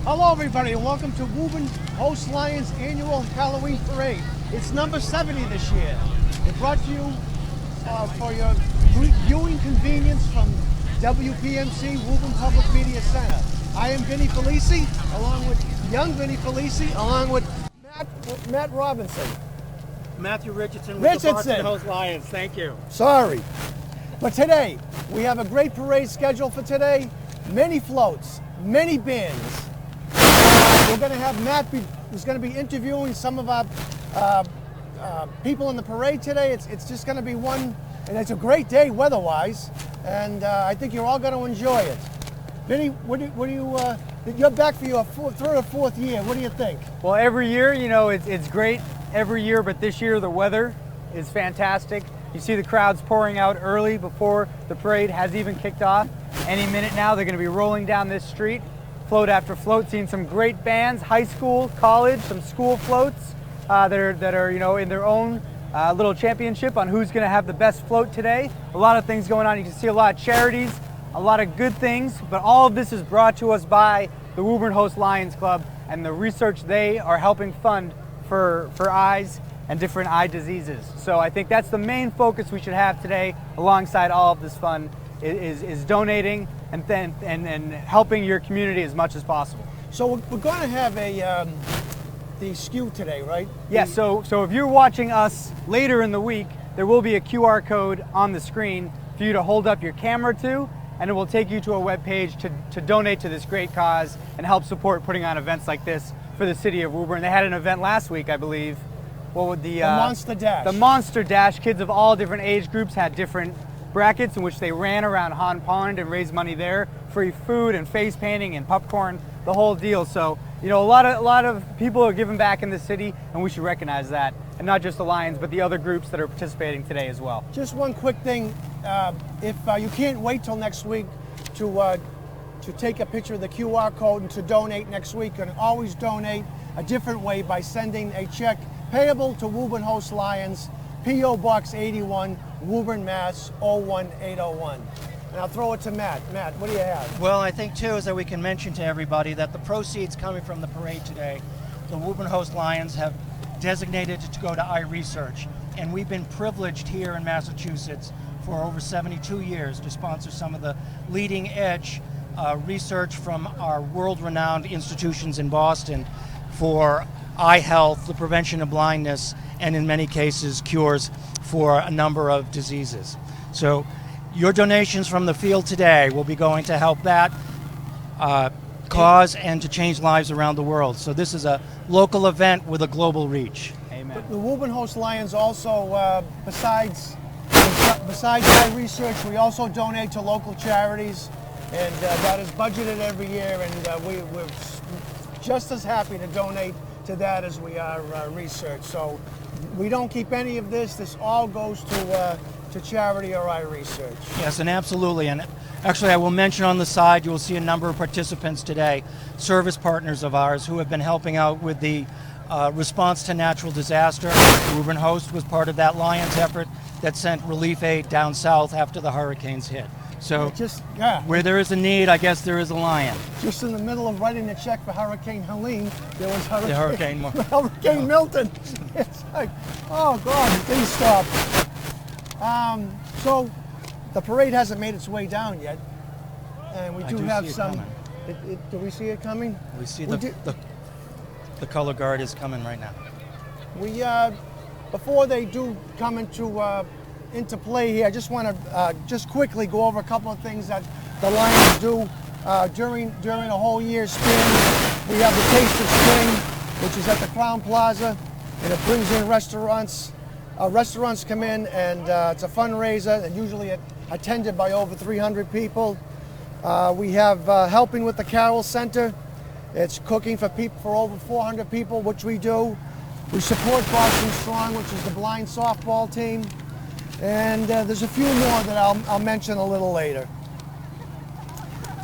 Hello everybody and welcome to Woburn Host Lions annual Halloween Parade. It's number 70 this year. It's brought to you for your viewing convenience from WPMC Woburn Public Media Center. I am Vinnie Felici, along with young Vinnie Felici, along with Matt Robinson. Matthew Richardson with the Boston Host Lions. Thank you. Sorry. But today, we have a great parade scheduled for today. Many floats, many bands. We're going to have Matt who's going to be interviewing some of our people in the parade today. It's just going to be one, and it's a great day weather-wise, and I think you're all going to enjoy it. Vinny, you're back for your third or fourth year. What do you think? Well, every year, you know, it's great every year, but this year the weather is fantastic. You see the crowds pouring out early before the parade has even kicked off. Any minute now, they're going to be rolling down this street, float after float, seeing some great bands, high school, college, some school floats that are you know, in their own little championship on who's going to have the best float today. A lot of things going on. You can see a lot of charities, a lot of good things, but all of this is brought to us by the Woburn Host Lions Club and the research they are helping fund for eyes and different eye diseases. So I think that's the main focus we should have today, alongside all of this fun, is donating and helping your community as much as possible. So we're going to have the SKU today, right? Yes, so if you're watching us later in the week, there will be a QR code on the screen for you to hold up your camera to, and it will take you to a web page to donate to this great cause and help support putting on events like this for the city of Woburn. They had an event last week, I believe. What would the Monster Dash? The Monster Dash. Kids of all different age groups had different brackets in which they ran around Han Pond and raised money there. Free food and face painting and popcorn, the whole deal. So, you know, a lot of people are giving back in the city, and we should recognize that. And not just the Lions, but the other groups that are participating today as well. Just one quick thing. If you can't wait till next week to take a picture of the QR code and to donate next week, you can always donate a different way by sending a check payable to Woburn Host Lions, P.O. Box 81, Woburn, Mass. 01801. And I'll throw it to Matt. Matt, what do you have? Well, I think too is that we can mention to everybody that the proceeds coming from the parade today, the Woburn Host Lions have designated to go to eye research. And we've been privileged here in Massachusetts for over 72 years to sponsor some of the leading edge research from our world-renowned institutions in Boston for eye health, the prevention of blindness, and in many cases cures for a number of diseases. So your donations from the field today will be going to help that cause and to change lives around the world. So this is a local event with a global reach. Amen. The Woburn Host Lions also, besides eye research, we also donate to local charities, and that is budgeted every year, and we're just as happy to donate to that as we are research. So we don't keep any of this. This all goes to charity or eye research. Yes, and absolutely. And actually, I will mention on the side, you will see a number of participants today, service partners of ours who have been helping out with the response to natural disaster. Woburn Host was part of that Lions effort that sent relief aid down south after the hurricanes hit. So where there is a need, I guess there is a lion. Just in the middle of writing the check for Hurricane Helene, there was Hurricane Milton. It's like, oh God, it didn't stop. So the parade hasn't made its way down yet, and we do have some. Do we see it coming? We see the color guard is coming right now. We before they do come into play here, I just want to just quickly go over a couple of things that the Lions do during a whole year's span. We have the Taste of Spring, which is at the Crown Plaza, and it brings in restaurants. Restaurants come in, and it's a fundraiser, and usually attended by over 300 people. We have Helping with the Carroll Center. It's cooking for over 400 people, which we do. We support Boston Strong, which is the blind softball team. And there's a few more that I'll mention a little later.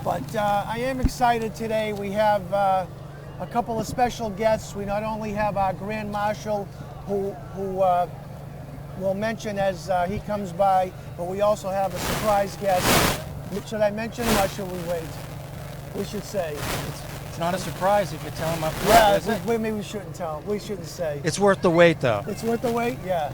But I am excited today. We have a couple of special guests. We not only have our Grand Marshal, who we'll mention as he comes by, but we also have a surprise guest. Should I mention him or should we wait? We should say. It's not a surprise if you tell them up front, is it? Maybe we shouldn't tell him. We shouldn't say. It's worth the wait, though. It's worth the wait? Yeah.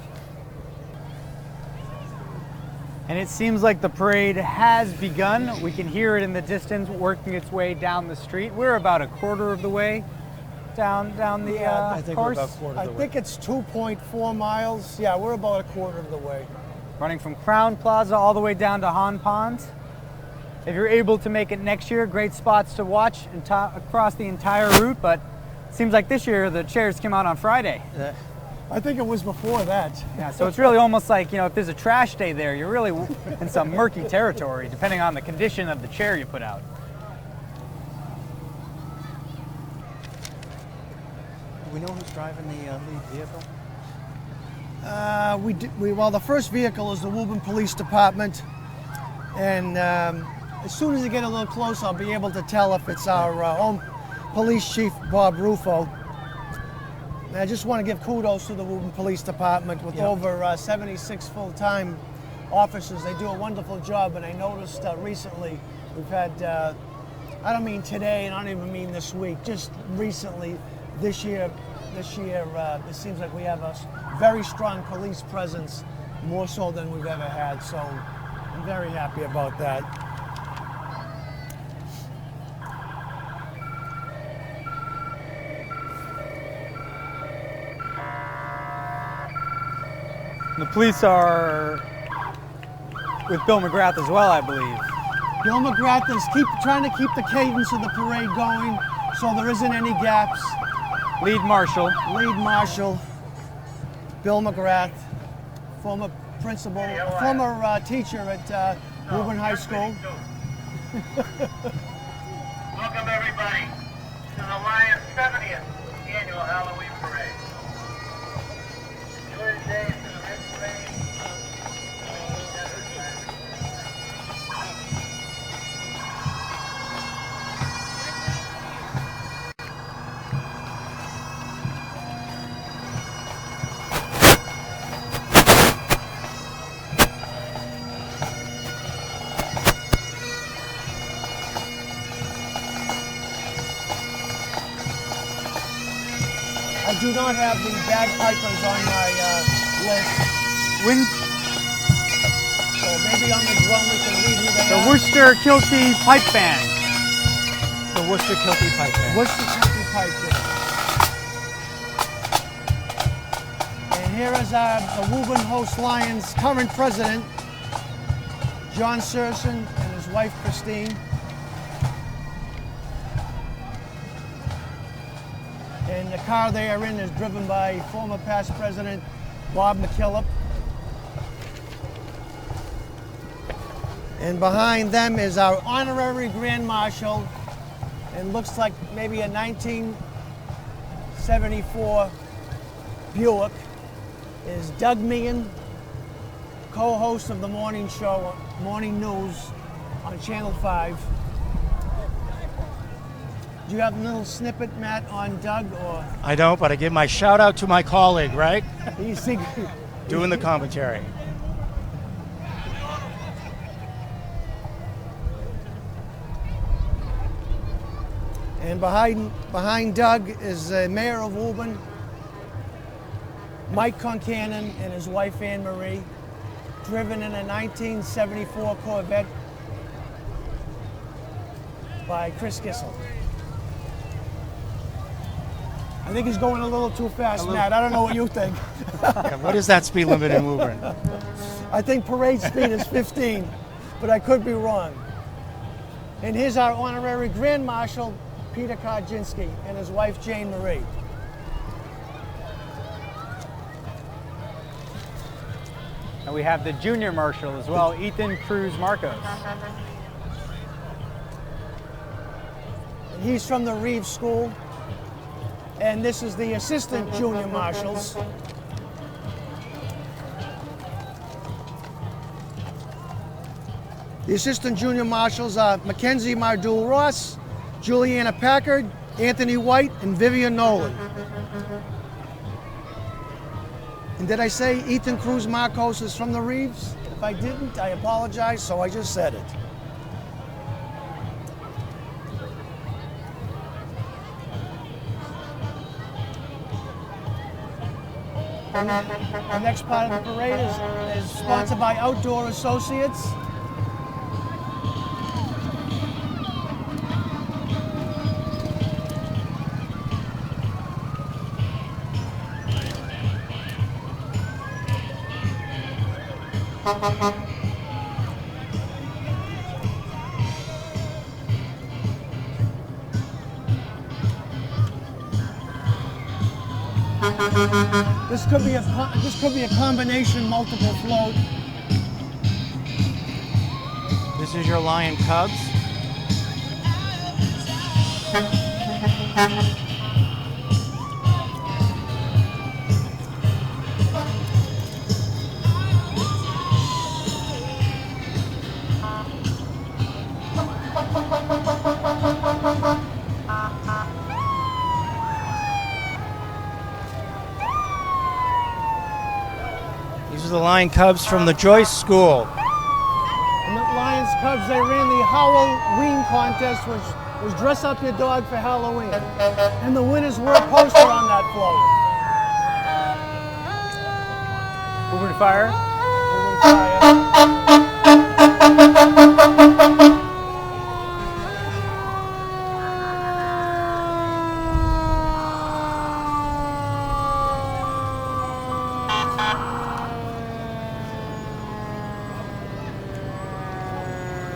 And it seems like the parade has begun. We can hear it in the distance working its way down the street. We're about a quarter of the way down the I think course. we're about a quarter of the way. I think it's 2.4 miles. Yeah, we're about a quarter of the way. Running from Crown Plaza all the way down to Han Pond. If you're able to make it next year, great spots to watch across the entire route, but it seems like this year the chairs came out on Friday. I think it was before that. Yeah, so it's really almost like, if there's a trash day there, you're really in some murky territory, depending on the condition of the chair you put out. Do we know who's driving the lead vehicle? Well, the first vehicle is the Woburn Police Department, and as soon as I get a little closer, I'll be able to tell if it's our own Police Chief, Bob Rufo. And I just want to give kudos to the Woburn Police Department with over 76 full-time officers. They do a wonderful job, and I noticed recently we've had, I don't mean today, and I don't even mean this week, just recently, this year, it seems like we have a very strong police presence, more so than we've ever had, so I'm very happy about that. The police are with Bill McGrath as well, I believe. Bill McGrath is trying to keep the cadence of the parade going so there isn't any gaps. Lead Marshal. Lead Marshal, Bill McGrath, former principal, former teacher at Woburn High School. Welcome everybody to the Lions 70th Annual Halloween Parade. Enjoy the day to the red parade. I do not have the bagpipers on my list, so maybe on the drum we can read who they The are. Worcester Kilty Pipe Band. The Worcester Kilty Pipe Band. Worcester County Pipe Band. And here is the Woburn Host Lions current president, John Serson, and his wife Christine. And the car they are in is driven by former past president Bob McKillop. And behind them is our honorary Grand Marshal, and looks like maybe a 1974 Buick, is Doug Meehan, co-host of the morning show, Morning News on Channel 5. Do you have a little snippet, Matt, on Doug, or I don't, but I give my shout out to my colleague, right? he's Doing the commentary. And behind Doug is the mayor of Woburn, Mike Concanon, and his wife Anne Marie, driven in a 1974 Corvette by Chris Gissel. I think he's going a little too fast, Matt. I don't know what you think. Yeah, what is that speed limit in Woburn? I think parade speed is 15, but I could be wrong. And here's our honorary Grand Marshal, Peter Karczynski, and his wife Jane Marie. And we have the Junior Marshal as well, Ethan Cruz Marcos. And he's from the Reeves School. And this is the Assistant Junior Marshals. The Assistant Junior Marshals are Mackenzie Mardul Ross, Juliana Packard, Anthony White, and Vivian Nolan. And did I say Ethan Cruz Marcos is from the Reeves? If I didn't, I apologize, so I just said it. The next part of the parade is sponsored by Outdoor Associates. This could be a combination multiple float. This is your Lion Cubs. These are the Lion Cubs from the Joyce School. And the Lions Cubs, they ran the Halloween contest, which was dress up your dog for Halloween. And the winners were a poster on that float. Woburn Fire. Woburn Fire.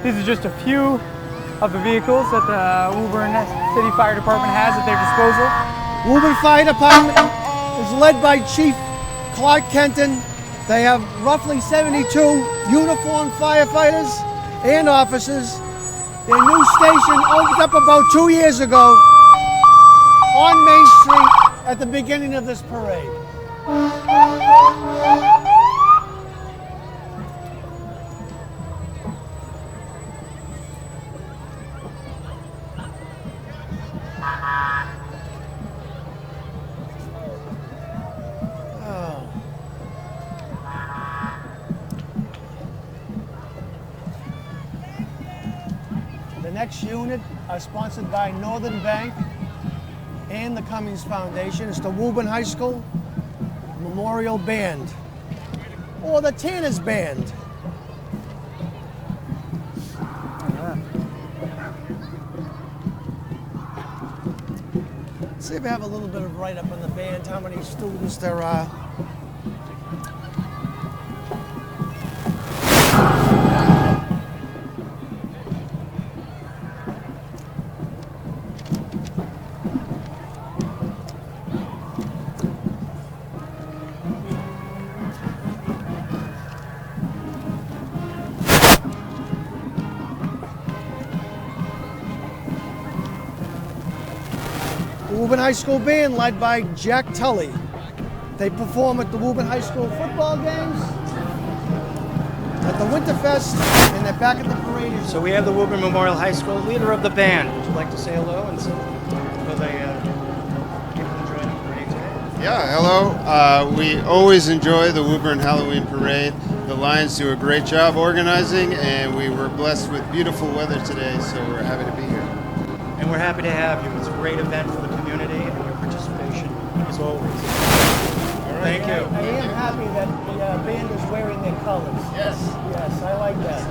These are just a few of the vehicles that the Woburn City Fire Department has at their disposal. Woburn Fire Department is led by Chief Clark Kenton. They have roughly 72 uniformed firefighters and officers. Their new station opened up about 2 years ago on Main Street at the beginning of this parade. The next unit are sponsored by Northern Bank and the Cummings Foundation. It's the Woburn High School Memorial Band, or the Tanners Band. See if we have a little bit of write-up on the band, how many students there are. The Woburn High School Band, led by Jack Tully. They perform at the Woburn High School football games, at the Winterfest, and they're back at the parade. So we have the Woburn Memorial High School leader of the band. Would you like to say hello and say for the people enjoying the parade today? Yeah, hello. We always enjoy the Woburn Halloween Parade. The Lions do a great job organizing, and we were blessed with beautiful weather today, so we're happy to be here. And we're happy to have you. It's a great event for the community, and your participation as always. Thank you. I am happy that the band is wearing their colors. Yes. Yes, I like that.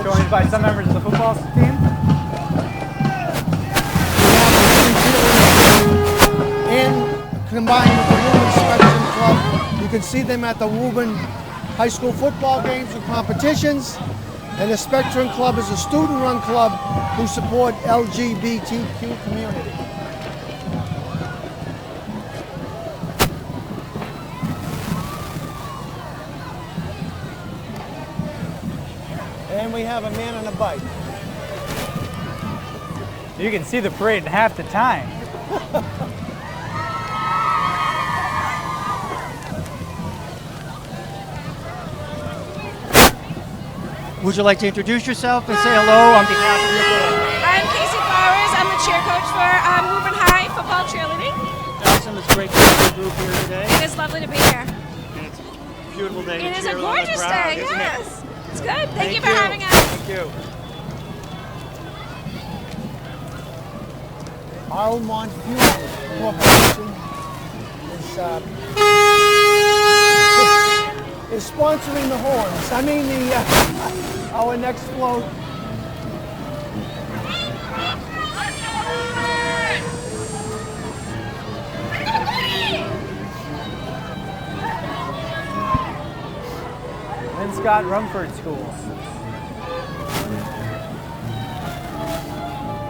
Joined by some members of the football team. And combined with the Woburn Spectrum Club, you can see them at the Woburn high school football games and competitions. And the Spectrum Club is a student-run club who support LGBTQ community. And we have a man on a bike. You can see the parade in half the time. Would you like to introduce yourself and say hello on behalf of your club? I'm Casey Flowers. I'm the cheer coach for Woburn High football cheerleading. Awesome. It's great to see your group here today. It is lovely to be here. And it's a beautiful day to It is cheer a on the gorgeous crowd, day, isn't it? yes. It's good. Thank you for having us. Thank you. Armont Fuel Corporation is sponsoring the horns. I mean our next float. Lynn Scott Rumford School.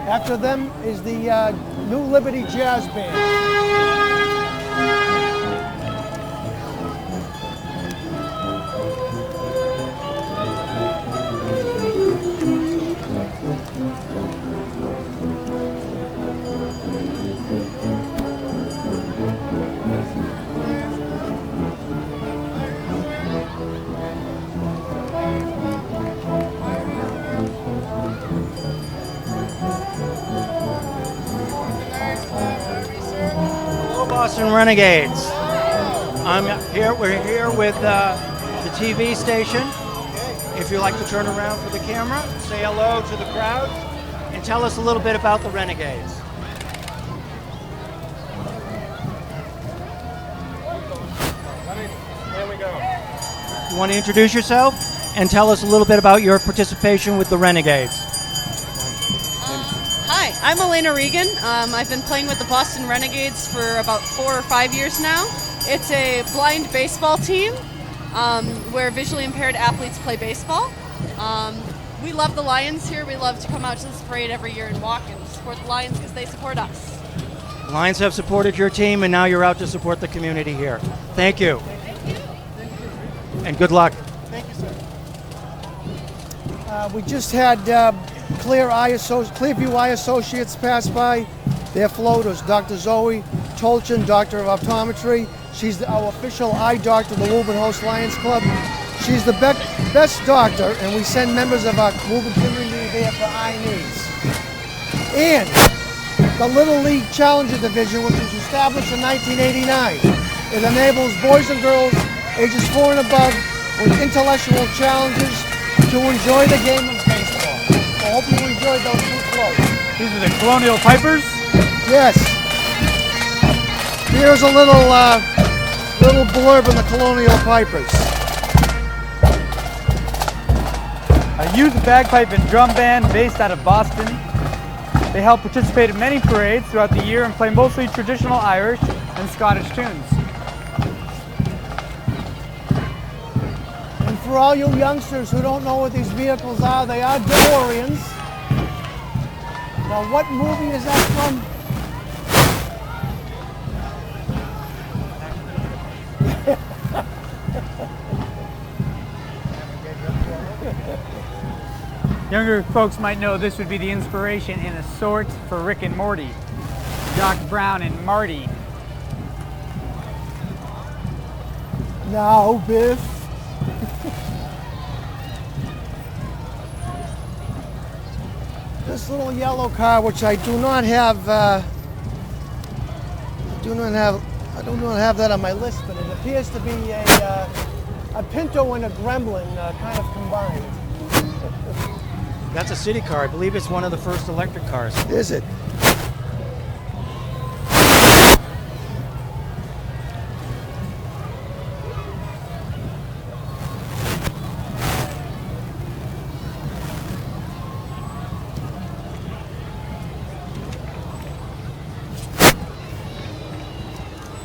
After them is the New Liberty Jazz Band. Boston Renegades. We're here with the TV station. If you'd like to turn around for the camera, say hello to the crowd, and tell us a little bit about the Renegades. There we go. You want to introduce yourself and tell us a little bit about your participation with the Renegades. Hi, I'm Elena Regan. I've been playing with the Boston Renegades for about 4 or 5 years now. It's a blind baseball team where visually impaired athletes play baseball. We love the Lions here. We love to come out to this parade every year and walk and support the Lions because they support us. The Lions have supported your team, and now you're out to support the community here. Thank you. Thank you. And good luck. Thank you, sir. We just had Clearview Eye Associates pass by. Their floaters, Dr. Zoe Tolchin, Doctor of Optometry. She's our official eye doctor of the Woburn Host Lions Club. She's the best doctor, and we send members of our Woburn community there for eye needs. And the Little League Challenger Division, which was established in 1989. It enables boys and girls ages 4 and above with intellectual challenges to enjoy the game of baseball. I hope you enjoyed those 2 floats. These are the Colonial Pipers. Yes. Here's a little blurb on the Colonial Pipers. A youth bagpipe and drum band based out of Boston. They help participate in many parades throughout the year and play mostly traditional Irish and Scottish tunes. And for all you youngsters who don't know what these vehicles are, they are DeLoreans. Now, what movie is that from? Younger folks might know this would be the inspiration in a sort for Rick and Morty, Doc Brown and Marty. Now, Biff. This little yellow car, which I do not have, I do not have that on my list, but it appears to be a Pinto and a Gremlin kind of combined. That's a city car. I believe it's one of the first electric cars. Is it?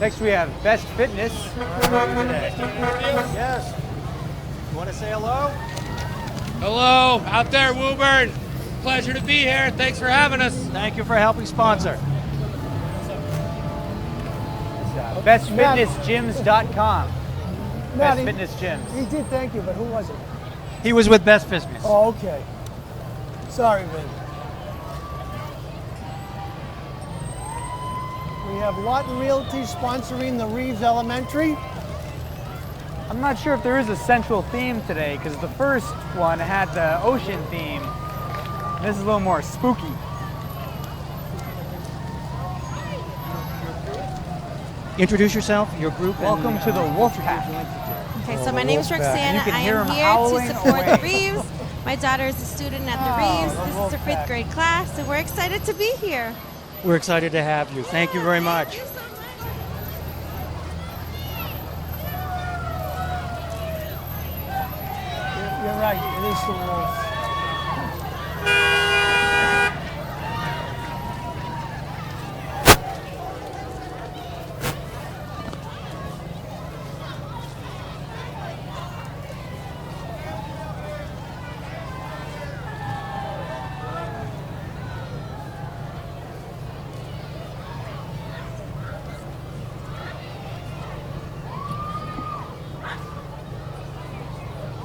Next we have Best Fitness. Yes. You want to say hello? Hello, out there, Woburn. Pleasure to be here. Thanks for having us. Thank you for helping sponsor. BestFitnessGyms.com. Matt, Best he- Fitness Gyms. He did, thank you, but who was it? He was with Best Business. Oh, okay. Sorry, Vin. We have Lawton Realty sponsoring the Reeves Elementary. I'm not sure if there is a central theme today because the first one had the ocean theme. This is a little more spooky. Introduce yourself, your group. Welcome to the Wolf Pack. Okay, so my name is Roxanna. You can I hear am 'em here howling to support away. the Reeves. My daughter is a student at the Oh, Reeves. the This is Wolf her Pack. 5th grade class, and we're excited to be here. We're excited to have you. Thank you very much. You're right, it is the Wolves.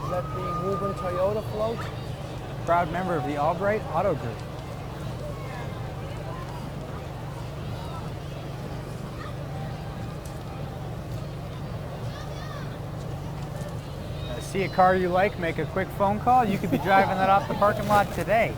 Is that the Woburn Toyota float? Proud member of the Albright Auto Group. See a car you like, make a quick phone call. You could be driving that off the parking lot today.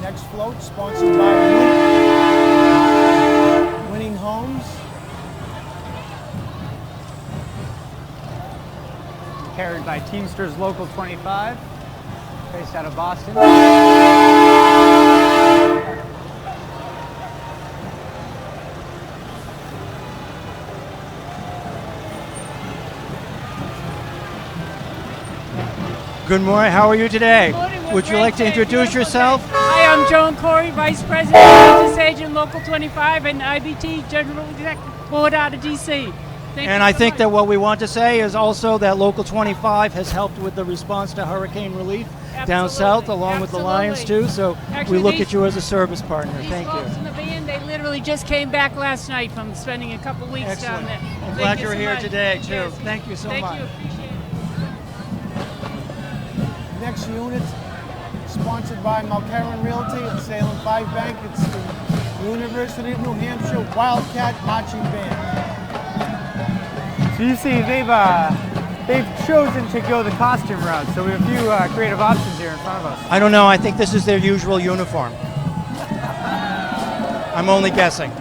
Next float sponsored by Winning Homes. Carried by Teamsters Local 25, based out of Boston. Good morning. How are you today? Morning, we're Would you great like to today. introduce Beautiful yourself? day. Hi, I'm Joan Corey, Vice President, Business Agent, Local 25, and IBT General Executive Board out of DC. Thank And you I so think much. that what we want to say is also that Local 25 has helped with the response to hurricane relief down Absolutely. south, along with the Lions too. So Actually, we look these- at you as a service partner. These Thank folks you. in the van, they literally just came back last night from spending a couple weeks Excellent. down there. I'm Thank glad you you're so here much. today, too. Yes. Thank you so much. Thank you, appreciate it. Next unit sponsored by Mulcairn Realty and Salem 5 Bank. It's the University of New Hampshire Wildcat Marching Band. So you see, they've chosen to go the costume route. So we have a few creative options here in front of us. I don't know. I think this is their usual uniform. I'm only guessing.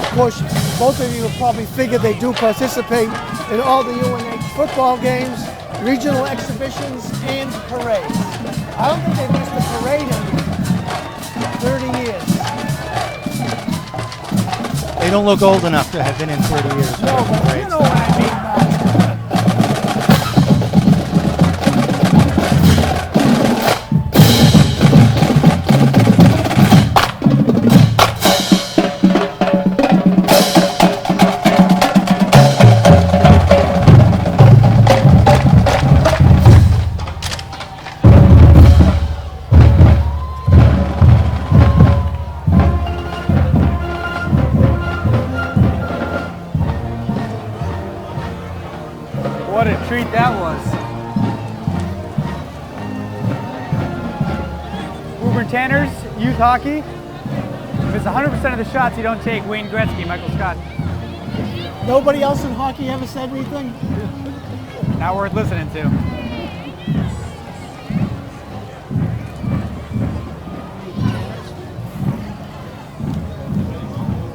Of course, both of you have probably figured they do participate in all the UNH football games, regional exhibitions, and parades. I don't think they've missed a parade in 30 years. They don't look old enough to have been in 30 years. No, but you know what I mean. What a treat that was. Woburn Tanners, youth hockey. If it's 100% of the shots you don't take, Wayne Gretzky, Michael Scott. Nobody else in hockey ever said anything? Not worth listening to.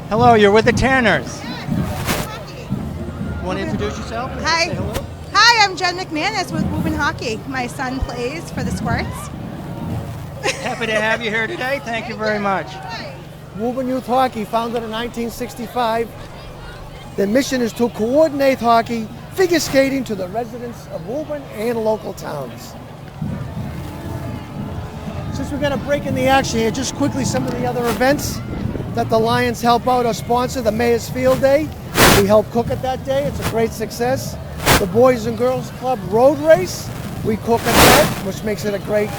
Hello, you're with the Tanners. Want to introduce yourself? Hi. Say hello. Hi, Hi, I'm Jen McManus with Woburn Hockey. My son plays for the Squirts. Happy to have you here today. Thank you very much. Woburn Youth Hockey, founded in 1965. Their mission is to coordinate hockey, figure skating to the residents of Woburn and local towns. Since we're going to break in the action here, just quickly some of the other events that the Lions help out or sponsor. The Mayor's Field Day. We help cook it that day. It's a great success. The Boys and Girls Club Road Race. We cook at that, which makes it a great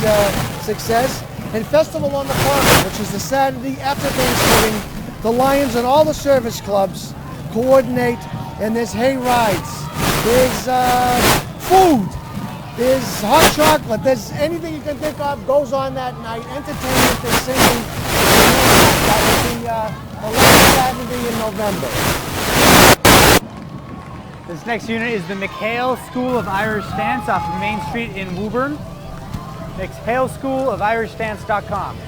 success. And Festival on the Common, which is the Saturday after Thanksgiving. The Lions and all the service clubs coordinate, and there's hay rides. There's food. There's hot chocolate. There's anything you can think of goes on that night. Entertainment, there's singing. That will be the last Saturday in November. This next unit is the McHale School of Irish Dance off of Main Street in Woburn. McHaleSchoolofIrishDance.com.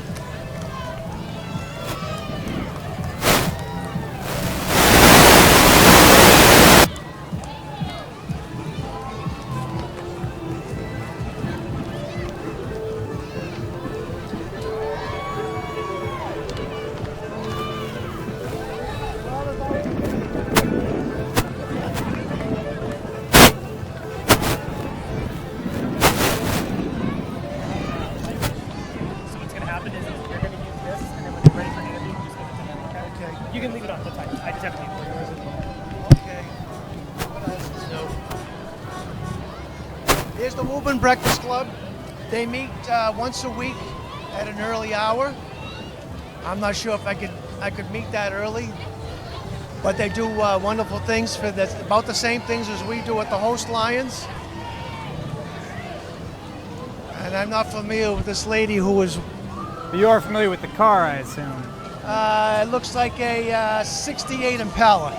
You can leave it on the time. I just have to leave it. Okay. Here's the Woburn Breakfast Club. They meet once a week at an early hour. I'm not sure if I could meet that early, but they do wonderful things for this, about the same things as we do at the host Lions. And I'm not familiar with this lady who was. You are familiar with the car, I assume. It looks like a 68 Impala.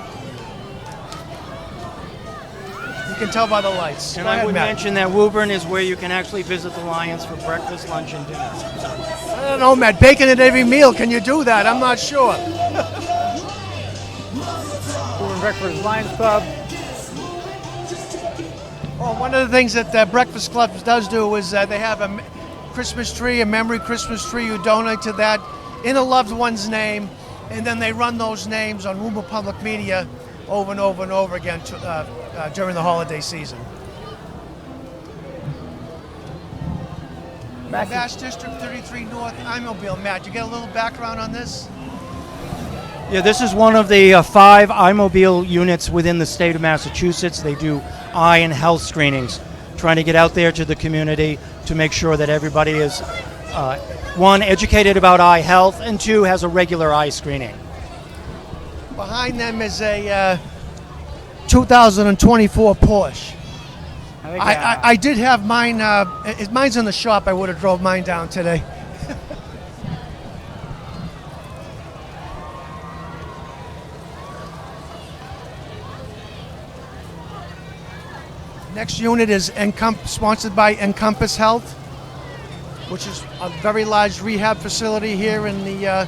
You can tell by the lights. And Go I ahead, would Matt. mention that Woburn is where you can actually visit the Lions for breakfast, lunch, and dinner. I don't know, Matt. Bacon at every meal. Can you do that? I'm not sure. Woburn Breakfast Lions Club. Oh, one of the things that Breakfast Club does do is they have a Christmas tree, a memory Christmas tree. You donate to that in a loved one's name, and then they run those names on Woburn Public Media over and over and over again during the holiday season. Mass District 33 North, iMobile. Matt, you get a little background on this? Yeah, this is one of the 5 iMobile units within the state of Massachusetts. They do eye and health screenings, trying to get out there to the community to make sure that everybody is, 1, educated about eye health, and 2, has a regular eye screening. Behind them is a 2024 Porsche. I did have mine. Mine's in the shop. I would have drove mine down today. Next unit is sponsored by Encompass Health, which is a very large rehab facility here in the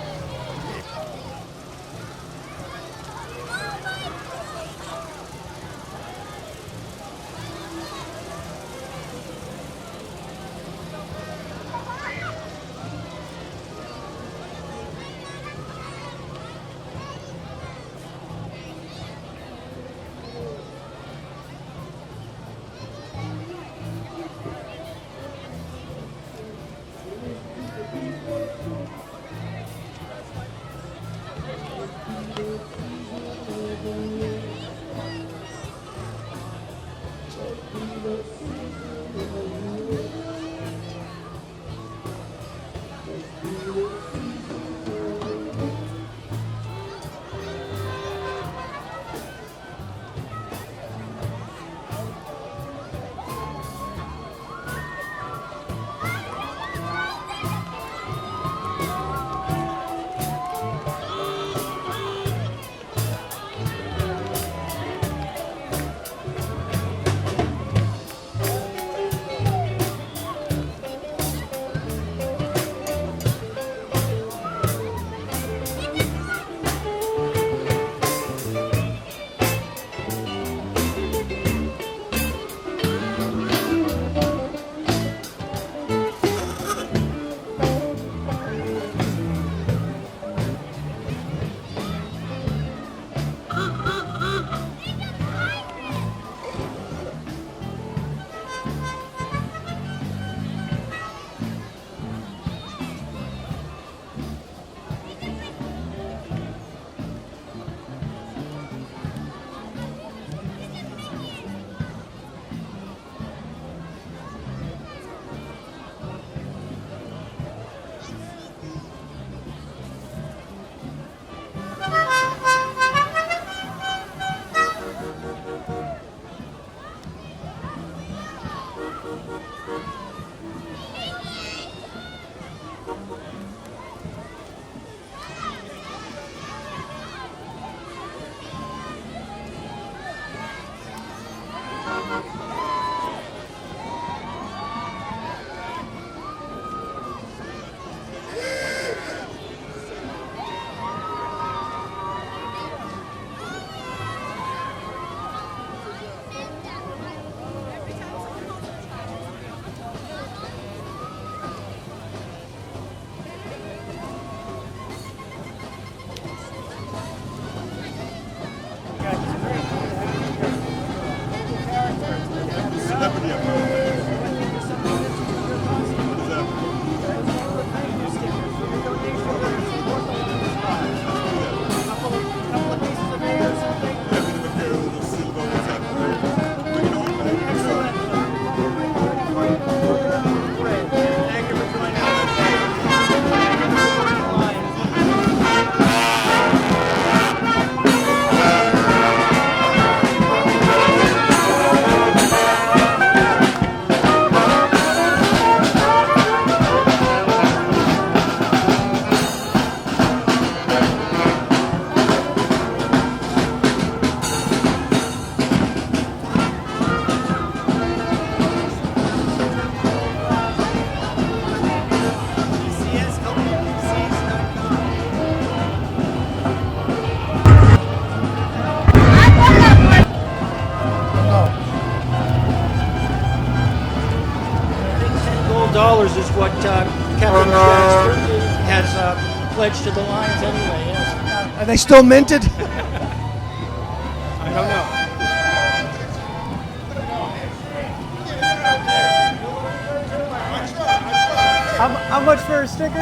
Captain Jack has pledged to the Lions anyway, yes. Are they still minted? I don't know. How much for a sticker?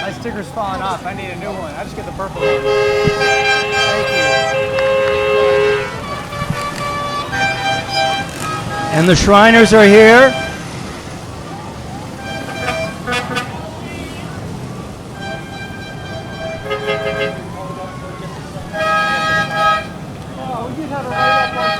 My sticker's falling off. I need a new one. I just get the purple one. Thank you. And the Shriners are here. Oh, we did have a write-up on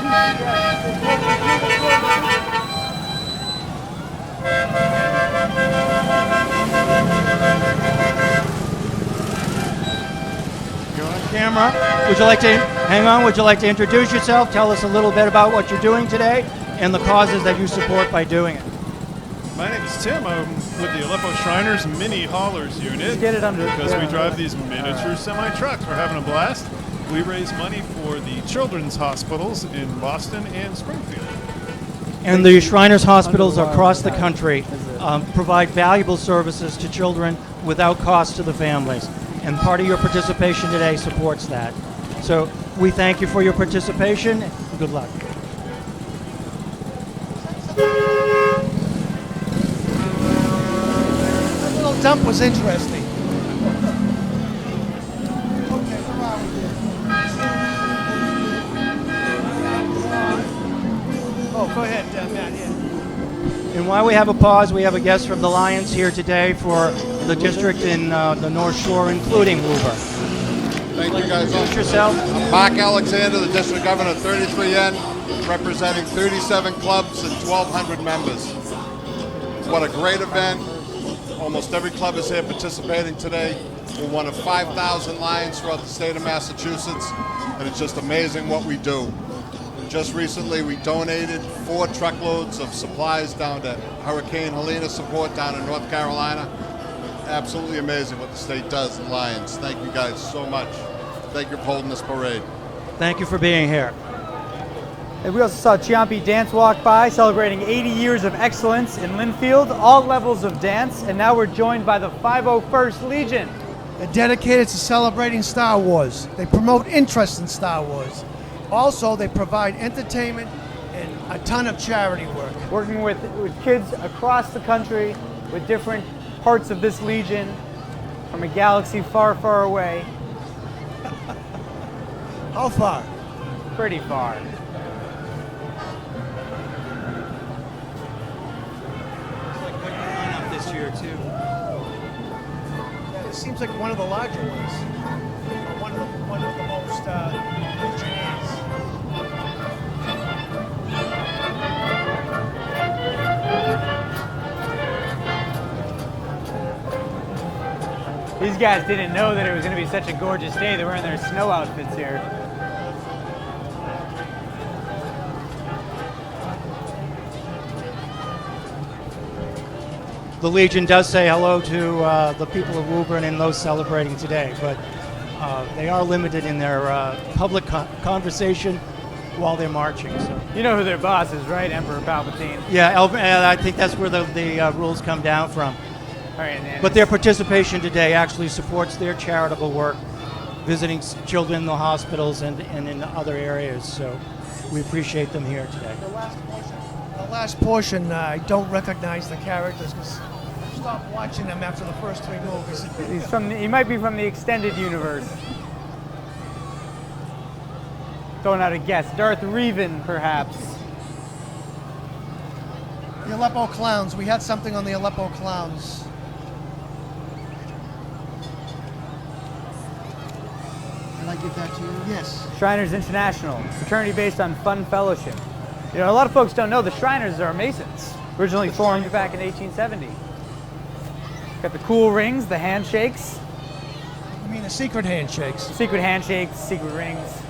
You're on camera. Would you like to hang on? Would you like to introduce yourself? Tell us a little bit about what you're doing today and the causes that you support by doing it. My name is Tim. I'm with the Aleppo Shriners Mini Haulers Unit. Get it under because we drive these miniature semi-trucks. We're having a blast. We raise money for the children's hospitals in Boston and Springfield. And the Shriners hospitals across the country provide valuable services to children without cost to the families. And part of your participation today supports that. So we thank you for your participation. Good luck. That little dump was interesting. Oh, go ahead, Matt. Yeah. And while we have a pause, we have a guest from the Lions here today for the district in the North Shore, including Woburn. Thank you guys. Introduce yourself. I'm Mark Alexander, the district governor of 33N, representing 37 clubs and 1,200 members. What a great event. Almost every club is here participating today. We're one of 5,000 Lions throughout the state of Massachusetts, and it's just amazing what we do. Just recently, we donated 4 truckloads of supplies down to Hurricane Helena support down in North Carolina. Absolutely amazing what the state does in Lions. Thank you guys so much. Thank you for holding this parade. Thank you for being here. And we also saw Ciampi Dance walk by, celebrating 80 years of excellence in Linfield, all levels of dance, and now we're joined by the 501st Legion. They're dedicated to celebrating Star Wars. They promote interest in Star Wars. Also, they provide entertainment and a ton of charity work. Working with kids across the country with different parts of this Legion from a galaxy far, far away. How far? Pretty far. This year too. Yeah, it seems like one of the larger ones. One of the most legionnaires. These guys didn't know that it was going to be such a gorgeous day. They were in their snow outfits here. The Legion does say hello to the people of Woburn and those celebrating today, but they are limited in their public conversation while they're marching. So. You know who their boss is, right? Emperor Palpatine. Yeah, I think that's where the rules come down from. All right, and but their participation today actually supports their charitable work, visiting children in the hospitals and in other areas. So we appreciate them here today. The last portion, I don't recognize the characters because I stopped watching them after the first 3 movies. He might be from the extended universe. Throwing out a guess. Darth Revan, perhaps. The Aleppo Clowns. We had something on the Aleppo Clowns. Can I give that to you? Yes. Shriners International, fraternity based on fun fellowship. You know, a lot of folks don't know the Shriners are Masons, originally formed back in 1870. Got the cool rings, the handshakes. You mean the secret handshakes? Secret handshakes, secret rings,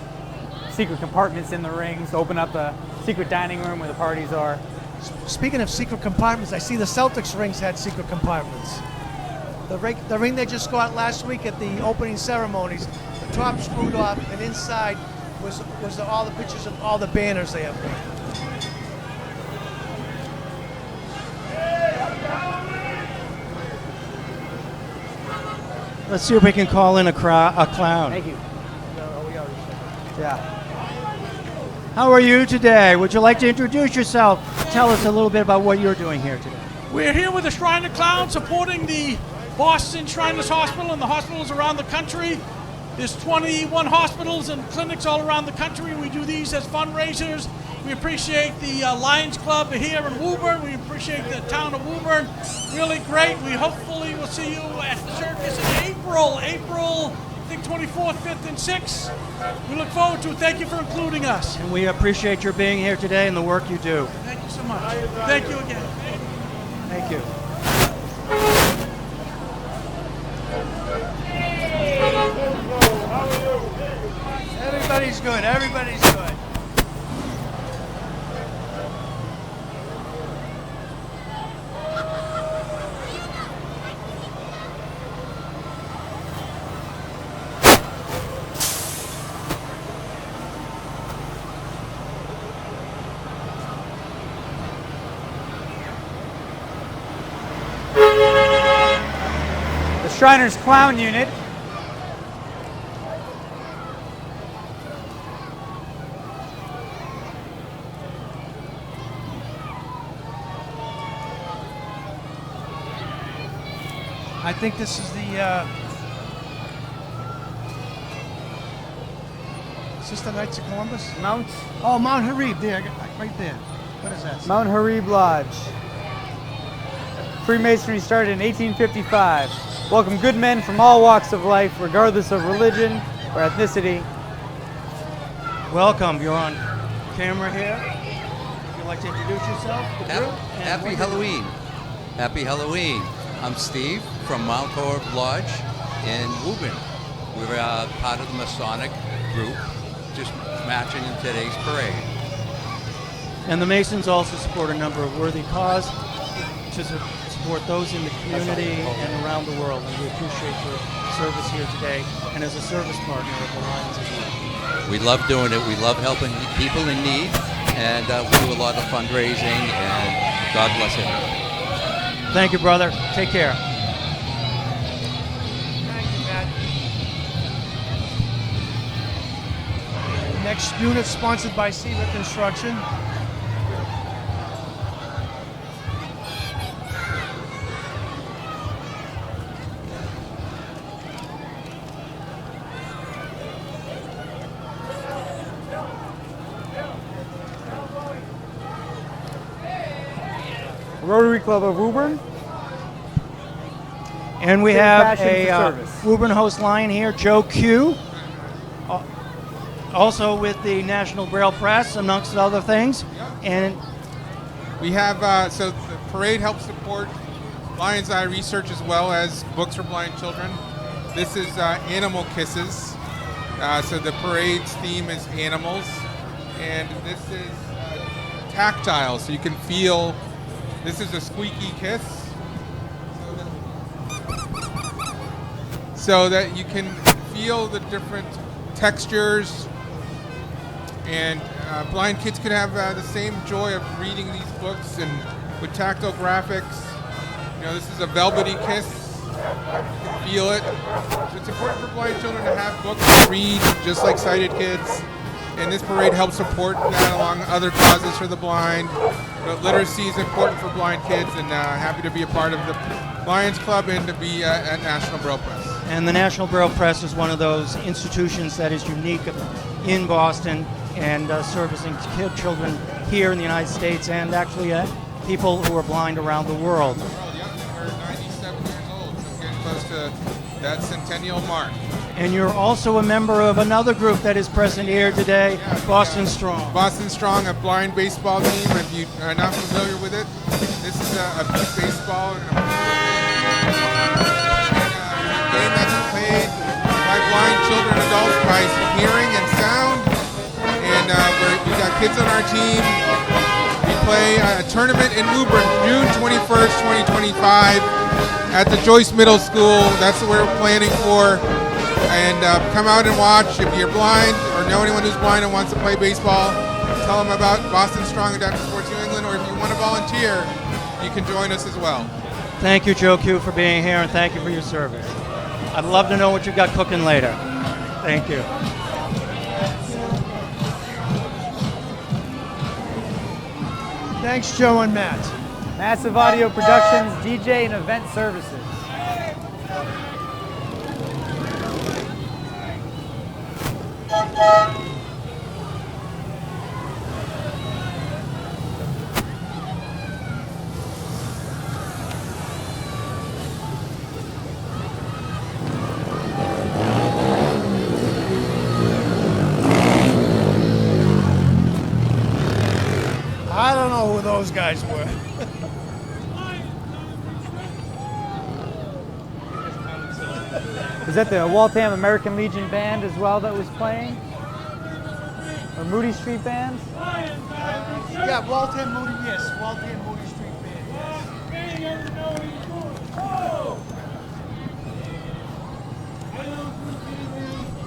secret compartments in the rings, open up the secret dining room where the parties are. Speaking of secret compartments, I see the Celtics rings had secret compartments. The ring they just got last week at the opening ceremonies, the top screwed off, and inside was all the pictures of all the banners they have made. Let's see if we can call in a clown. Thank you. Yeah. How are you today? Would you like to introduce yourself? Tell us a little bit about what you're doing here today. We're here with the Shriner Clown supporting the Boston Shriners Hospital and the hospitals around the country. There's 21 hospitals and clinics all around the country. We do these as fundraisers. We appreciate the Lions Club here in Woburn. We appreciate the town of Woburn. Really great. We hopefully will see you at the circus in April, I think 24th, 5th, and 6th. We look forward to it. Thank you for including us. And we appreciate your being here today and the work you do. Thank you so much. Thank you again. Thank you. Everybody's good. Everybody's good. The Shriners Clown Unit. I think this is the. Is this the Knights of Columbus? Mount Harib, there, right there. What is that? Mount Harib Lodge. Freemasonry started in 1855. Welcome good men from all walks of life, regardless of religion or ethnicity. Welcome. You're on camera here. Would you like to introduce yourself? Happy Halloween. Happy Halloween. I'm Steve from Mount Horeb Lodge in Woburn. We're part of the Masonic group, just matching in today's parade. And the Masons also support a number of worthy causes to support those in the community and around the world. And we appreciate your service here today and as a service partner of the Lions as well. We love doing it. We love helping people in need, and we do a lot of fundraising, and God bless it. Thank you, brother. Take care. Thank you, Matt. Next unit sponsored by Seaver Construction. Rotary Club of Woburn. And we Same have passion for a service. Woburn host lion here, Joe Q. Also with the National Braille Press, amongst other things. And we have, so the parade helps support Lion's Eye research as well as books for blind children. This is Animal Kisses. So the parade's theme is animals. And this is tactile, so you can feel. This is a squeaky kiss. So that you can feel the different textures. And blind kids could have the same joy of reading these books and with tactile graphics. You know, this is a velvety kiss. You can feel it. So it's important for blind children to have books to read, just like sighted kids. And this parade helps support that along other causes for the blind. But literacy is important for blind kids, and happy to be a part of the Lions Club and to be at National Braille Press. And the National Braille Press is one of those institutions that is unique in Boston and servicing children here in the United States and actually people who are blind around the world. We're 97 years old, so we're getting close to that centennial mark. And you're also a member of another group that is present here today, Boston Strong. Boston Strong, a blind baseball team. If you are not familiar with it, this is a beat baseball and a game that's played by blind children and adults by hearing and sound. And we got kids on our team. We play a tournament in Woburn, June 21st, 2025 at the Joyce Middle School. That's what we're planning for. And come out and watch. If you're blind or know anyone who's blind and wants to play baseball, tell them about Boston Strong Adaptive Sports New England, or if you want to volunteer, you can join us as well. Thank you, Joe Q, for being here, and thank you for your service. I'd love to know what you've got cooking later. Thank you. Thanks, Joe and Matt. Massive Audio Productions, DJ and Event Services. I don't know who those guys were. Was that the Waltham American Legion Band as well that was playing? Or Moody Street Band? Yeah, Waltham Moody, yes. Waltham Moody Street Band,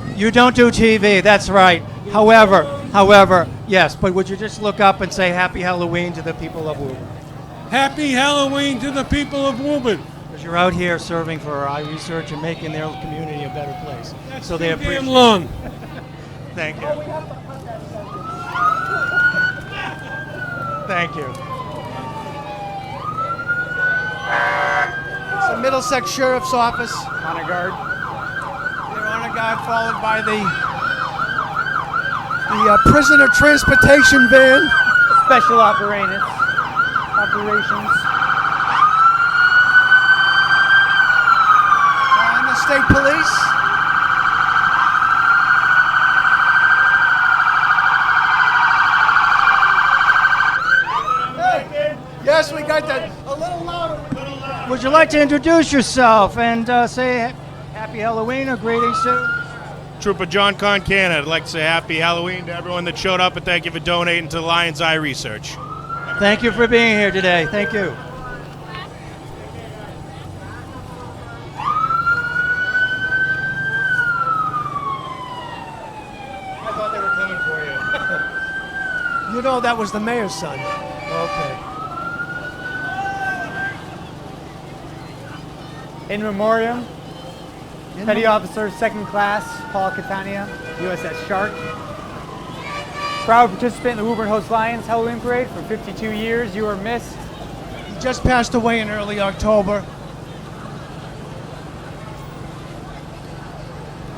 yes. You don't do TV, that's right. However, yes, but would you just look up and say Happy Halloween to the people of Woburn? Happy Halloween to the people of Woburn. Because you're out here serving for iResearch and making their community a better place. So they appreciate Damn long. Thank you. Thank you. It's the Middlesex Sheriff's Office. Honor Guard. They're honor guard, followed by the prisoner transportation van. Special operations. And the state police. Hey, yes, we got that. A little louder. Would you like to introduce yourself and say Happy Halloween or greetings to? Trooper John Concan, I'd like to say happy Halloween to everyone that showed up and thank you for donating to the Lion's Eye Research. Thank you for being here today. Thank you. I thought they were coming for you. You know that was the mayor's son. Okay. In memoriam, Petty Officer, 2nd Class, Paul Catania, USS Shark. Proud participant in the Woburn Host Lions Halloween Parade for 52 years. You are missed. He just passed away in early October.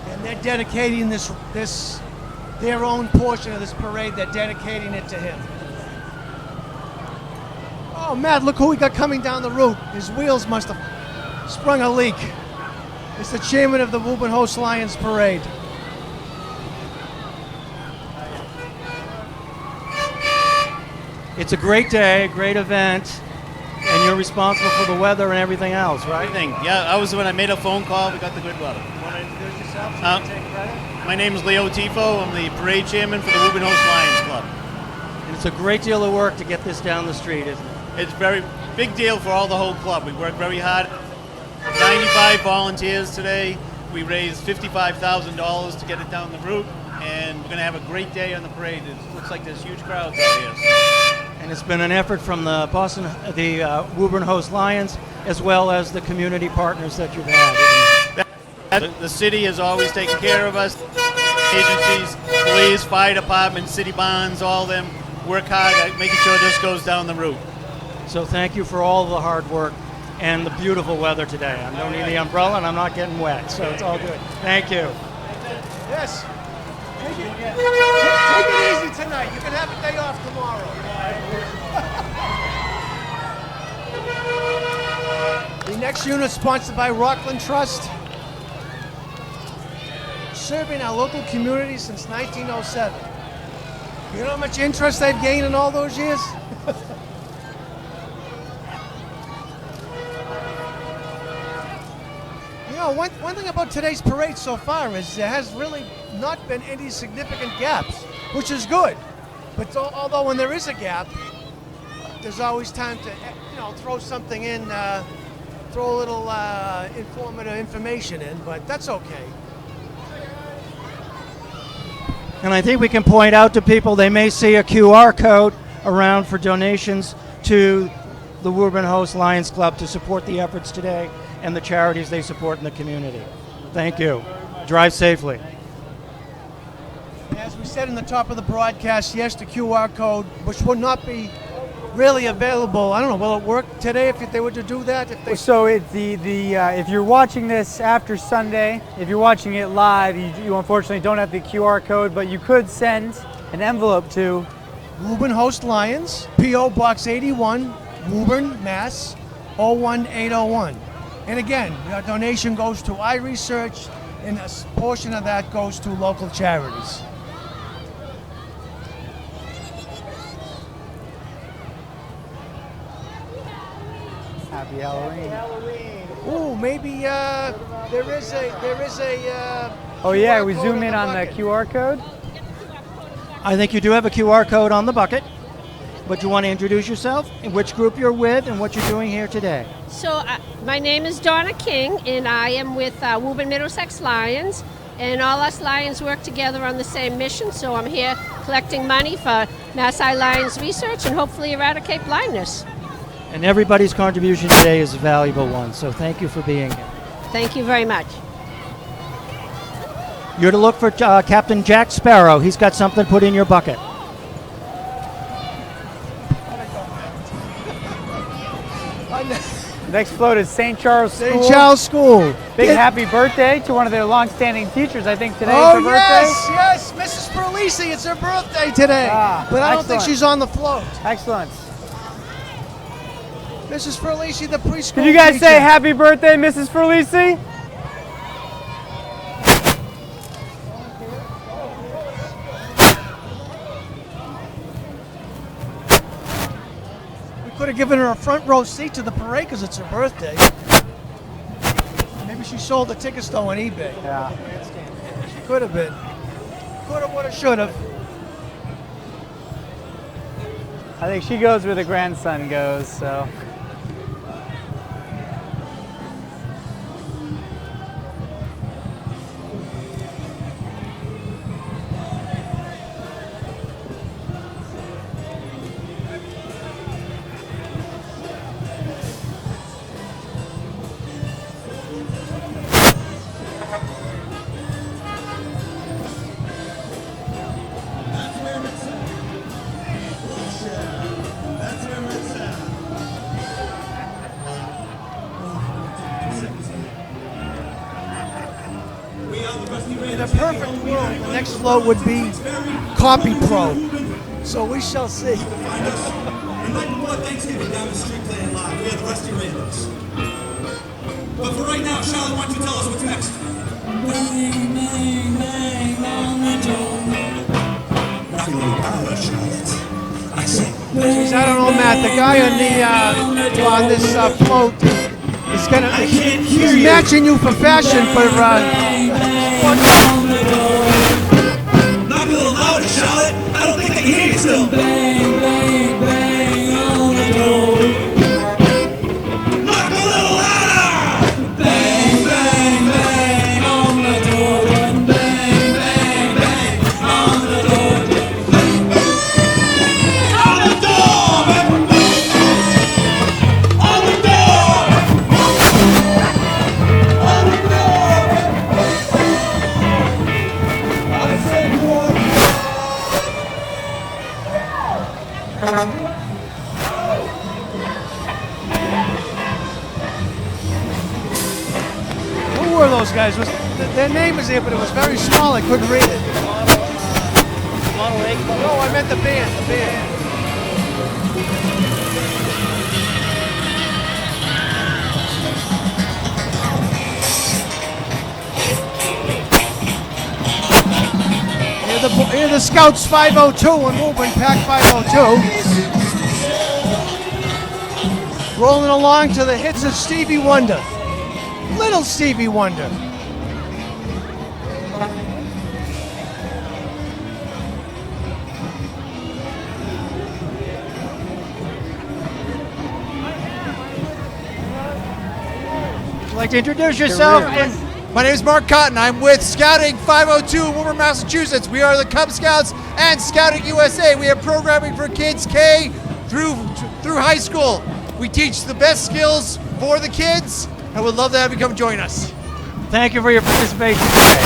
And they're dedicating their own portion of this parade, they're dedicating it to him. Oh, Matt, look who we got coming down the route. His wheels must have sprung a leak. It's the chairman of the Woburn Host Lions Parade. It's a great day, great event, and you're responsible for the weather and everything else, right? Everything. Yeah, I was when I made a phone call. We got the good weather. You want to introduce yourself so you can take credit? My name is Leo Tifo. I'm the parade chairman for the Woburn Host Lions Club. And it's a great deal of work to get this down the street, isn't it? It's very big deal for all the whole club. We worked very hard. 95 volunteers today. We raised $55,000 to get it down the route, and we're going to have a great day on the parade. It looks like there's huge crowds out here. And it's been an effort from the Woburn Host Lions, as well as the community partners that you've had. The city has always taken care of us. Agencies, police, fire department, city bonds, all of them work hard at making sure this goes down the route. So thank you for all the hard work and the beautiful weather today. I'm don't need the umbrella and I'm not getting wet, so it's all good. Thank you. Yes. Take it easy tonight. You can have a day off tomorrow. The next unit sponsored by Rockland Trust. Serving our local community since 1907. You know how much interest they've gained in all those years? You know, one thing about today's parade so far is there has really not been any significant gaps, which is good. But although when there is a gap, there's always time to, throw something in, throw a little informative information in, but that's okay. And I think we can point out to people they may see a QR code around for donations to the Woburn Host Lions Club to support the efforts today and the charities they support in the community. Thank you. Drive safely. As we said in the top of the broadcast, yes, the QR code, which will not be really available. I don't know, will it work today if they were to do that? So it's if you're watching this after Sunday, if you're watching it live, you unfortunately don't have the QR code, but you could send an envelope to Woburn Host Lions, P.O. Box 81, Woburn, Mass. 01801. And again, your donation goes to iResearch, and a portion of that goes to local charities. Happy Halloween. Ooh, maybe there is a. Oh yeah, we QR zoom code in on the bucket. QR code. I think you do have a QR code on the bucket, but you want to introduce yourself and which group you're with and what you're doing here today. So my name is Donna King, and I am with Woburn Middlesex Lions, and all us Lions work together on the same mission. So I'm here collecting money for Mass Eye Lions Research and hopefully eradicate blindness. And everybody's contribution today is a valuable one, so thank you for being here. Thank you very much. You're to look for Captain Jack Sparrow. He's got something put in your bucket. Next float is St. Charles School. St. Charles School. Big happy birthday to one of their long-standing teachers. I think today is Oh her birthday. yes, Mrs. Perlisi, it's her birthday today. But I don't think excellent. she's on the float. Excellent. Mrs. Perlisi, the preschool Can you guys teacher. say happy birthday, Mrs. Ferlisi? We could have given her a front row seat to the parade because it's her birthday. Maybe she sold the tickets though on eBay. Yeah. She could have been. Could have, would have, should have. I think she goes where the grandson goes, so. In a perfect world, the next float would be Copy Pro. So we shall see. And right before Thanksgiving down the street playing live, we have the Rusty Randoms. But for right now, Charlotte, why don't you tell us what's next? Bang, bang, bang on the door. Knock a little louder, Charlotte. I say. Geez, I don't know, Matt. The guy on this float is gonna. He's matching you for fashion for. Knock a little louder, Charlotte. I don't think they can hear you still. Bang, bang, bang on the door. Knock a little louder. Bang, bang, bang on the door. Bang, bang, bang on the door. On the door, baby. On the door. On the door. I said one. Who were those guys? Their name was here, but it was very small. I couldn't read it. No, I meant the band. The band. Here are the Scouts 502 and Woburn Pack 502. Rolling along to the hits of Stevie Wonder. Little Stevie Wonder. Would you like to introduce yourself? My name is Mark Cotton. I'm with Scouting 502 in Woburn, Massachusetts. We are the Cub Scouts and Scouting USA. We have programming for kids K through high school. We teach the best skills for the kids, and would love to have you come join us. Thank you for your participation today.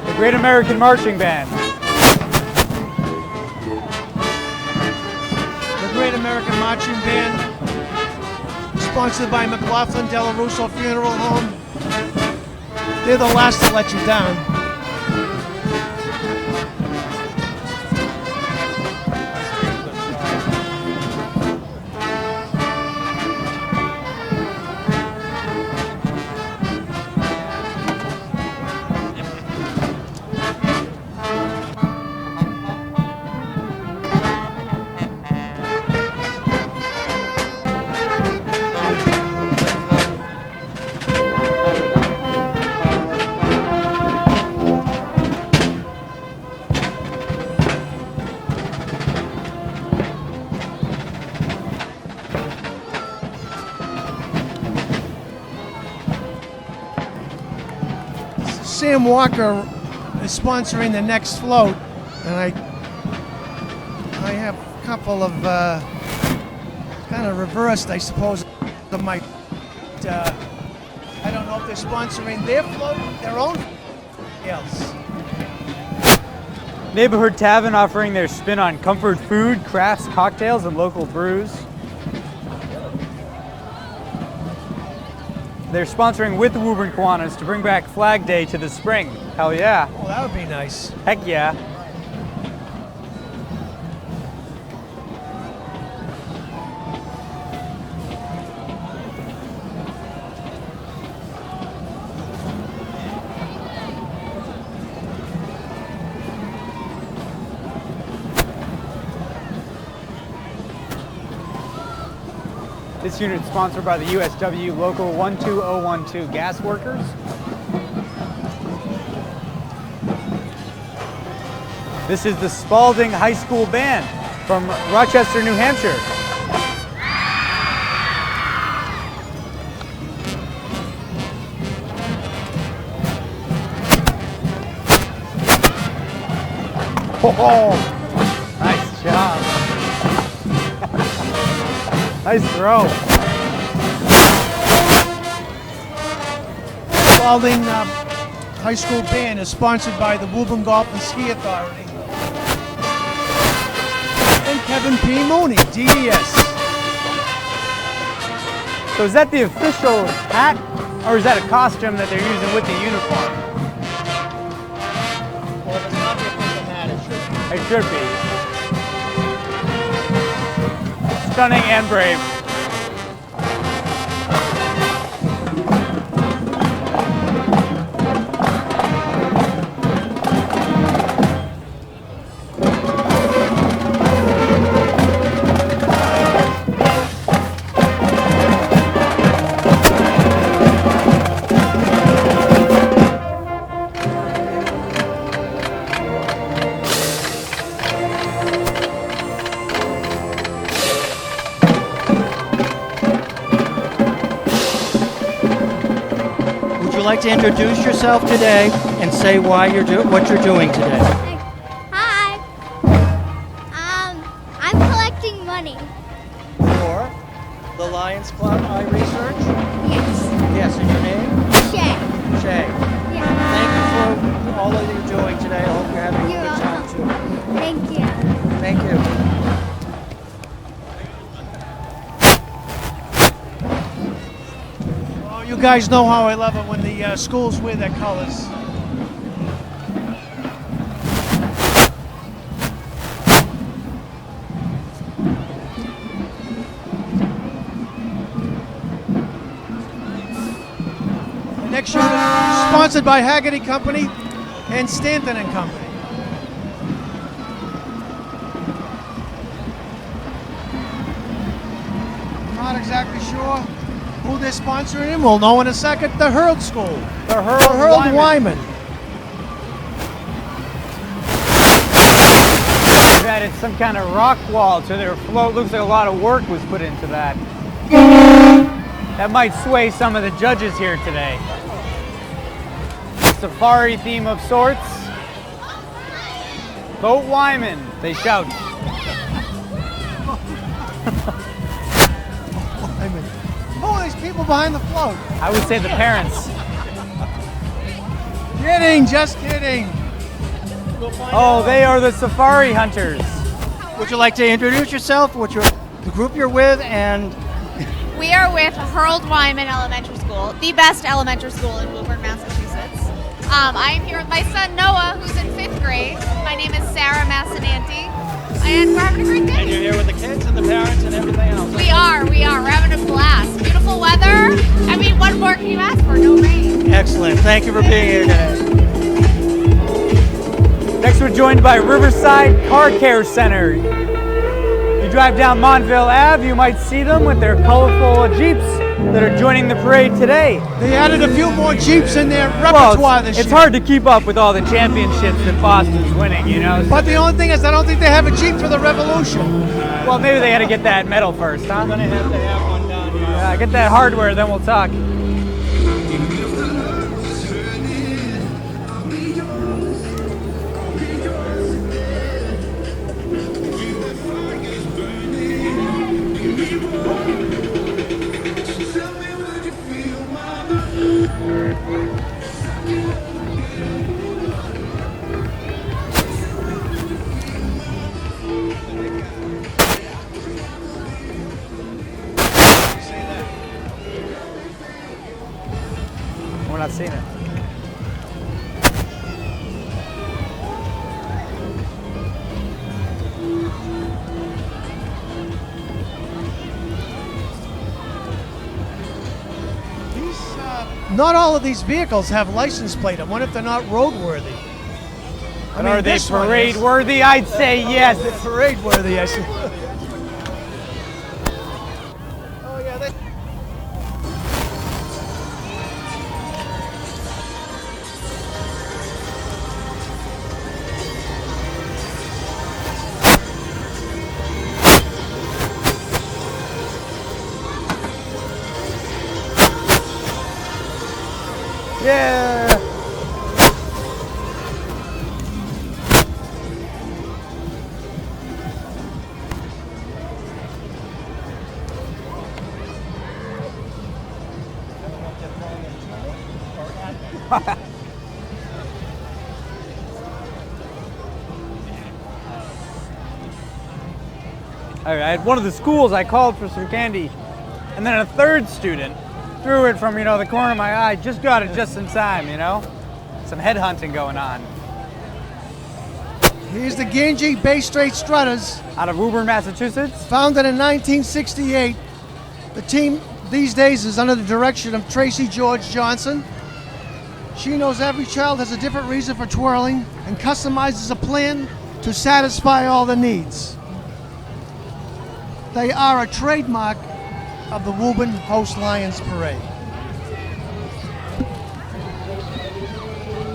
The Great American Marching Band. The Great American Marching Band, sponsored by McLaughlin Della Russo Funeral Home. They're the last to let you down. Sam Walker is sponsoring the next float, and I have a couple of kind of reversed, I suppose, of my. I don't know if they're sponsoring their float, their own else. Neighborhood Tavern offering their spin on comfort food, crafts, cocktails, and local brews. They're sponsoring with the Woburn Kiwanis to bring back Flag Day to the spring. Hell yeah. Oh, that would be nice. Heck yeah. This unit is sponsored by the USW Local 12012 gas workers. This is the Spalding High School Band from Rochester, New Hampshire. Oh, nice job. Nice throw. Spalding High School Band is sponsored by the Woburn Golf and Ski Authority. And Kevin P. Mooney, DES. So is that the official hat, or is that a costume that they're using with the uniform? Well, if it's not the official hat, it should be. It should be. Stunning and brave. Would you like to introduce yourself today and say why what you're doing today? Hi. I'm collecting money. For the Lions Club iResearch? Yes. Yes, and your name? Shay. Shay. Yeah. Thank you for all that you're doing today. I hope you're having a You're good time too. Thank you. Thank you. Oh, you guys know how I love it when the schools wear their colors. The next unit is sponsored by Haggerty Company and Stanton and Company. Not exactly sure who they're sponsoring him. We'll know in a second. The Hurled School. The Hurled Wyman. They've added some kind of rock wall to their float. Looks like a lot of work was put into that. That might sway some of the judges here today. Safari theme of sorts. Boat Wyman, they shout. behind the float? I would say the parents. Kidding, just kidding. Oh, they are the safari hunters. Would you like to introduce yourself, the group you're with, and We are with Harold Wyman Elementary School, the best elementary school in Woburn, Massachusetts. I am here with my son Noah, who's in 5th grade. My name is Sarah Massananti, and we're having a great day. and you're here with the kids and the parents and everything else? We are. We're having a blast. Beautiful weather. I mean, what more can you ask for? No rain. Excellent. Thank you for being here today. Next, we're joined by Riverside Car Care Center. You drive down Montville Ave, you might see them with their colorful Jeeps that are joining the parade today. They added a few more Jeeps in their repertoire this year. It's hard to keep up with all the championships that Boston's winning, you know? But the only thing is, I don't think they have a Jeep for the Revolution. Well, maybe they had to get that medal first, huh? I'm going to have one down here. Yeah, get that hardware, then we'll talk. We're not seeing it. Not all of these vehicles have license plate. I wonder if they're not roadworthy. And are they parade worthy? I'd say yes. They're parade worthy, I see. Yeah. At one of the schools, I called for some candy, and then a third student threw it from, the corner of my eye. Just got it just in time, Some headhunting going on. Here's the Ganji Bay Straight Strutters. Out of Woburn, Massachusetts. Founded in 1968. The team these days is under the direction of Tracy George Johnson. She knows every child has a different reason for twirling and customizes a plan to satisfy all the needs. They are a trademark of the Woburn Host Lions Parade.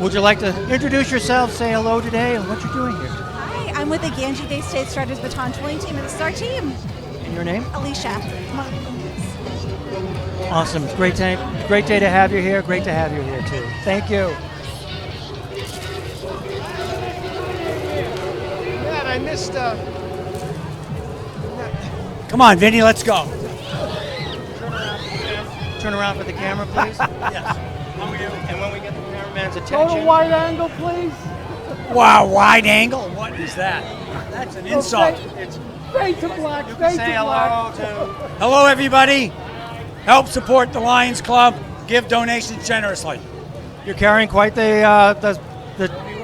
Would you like to introduce yourself, say hello today, and what you're doing here? Hi, I'm with the Ganji Bay State Strutters Baton Twirling Team, and this is our team. And your name? Alicia. Come on. Awesome. It's a great day to have you here. Great to have you here, too. Thank you. Man, I missed... Come on, Vinny, let's go. Turn around for the camera, please. Yes. And when we get the cameraman's attention... Total wide angle, please. Wow, wide angle? What is that? That's an insult. It's fade to black, fade to say black. hello to... Hello, everybody. Help support the Lions Club. Give donations generously. You're carrying quite the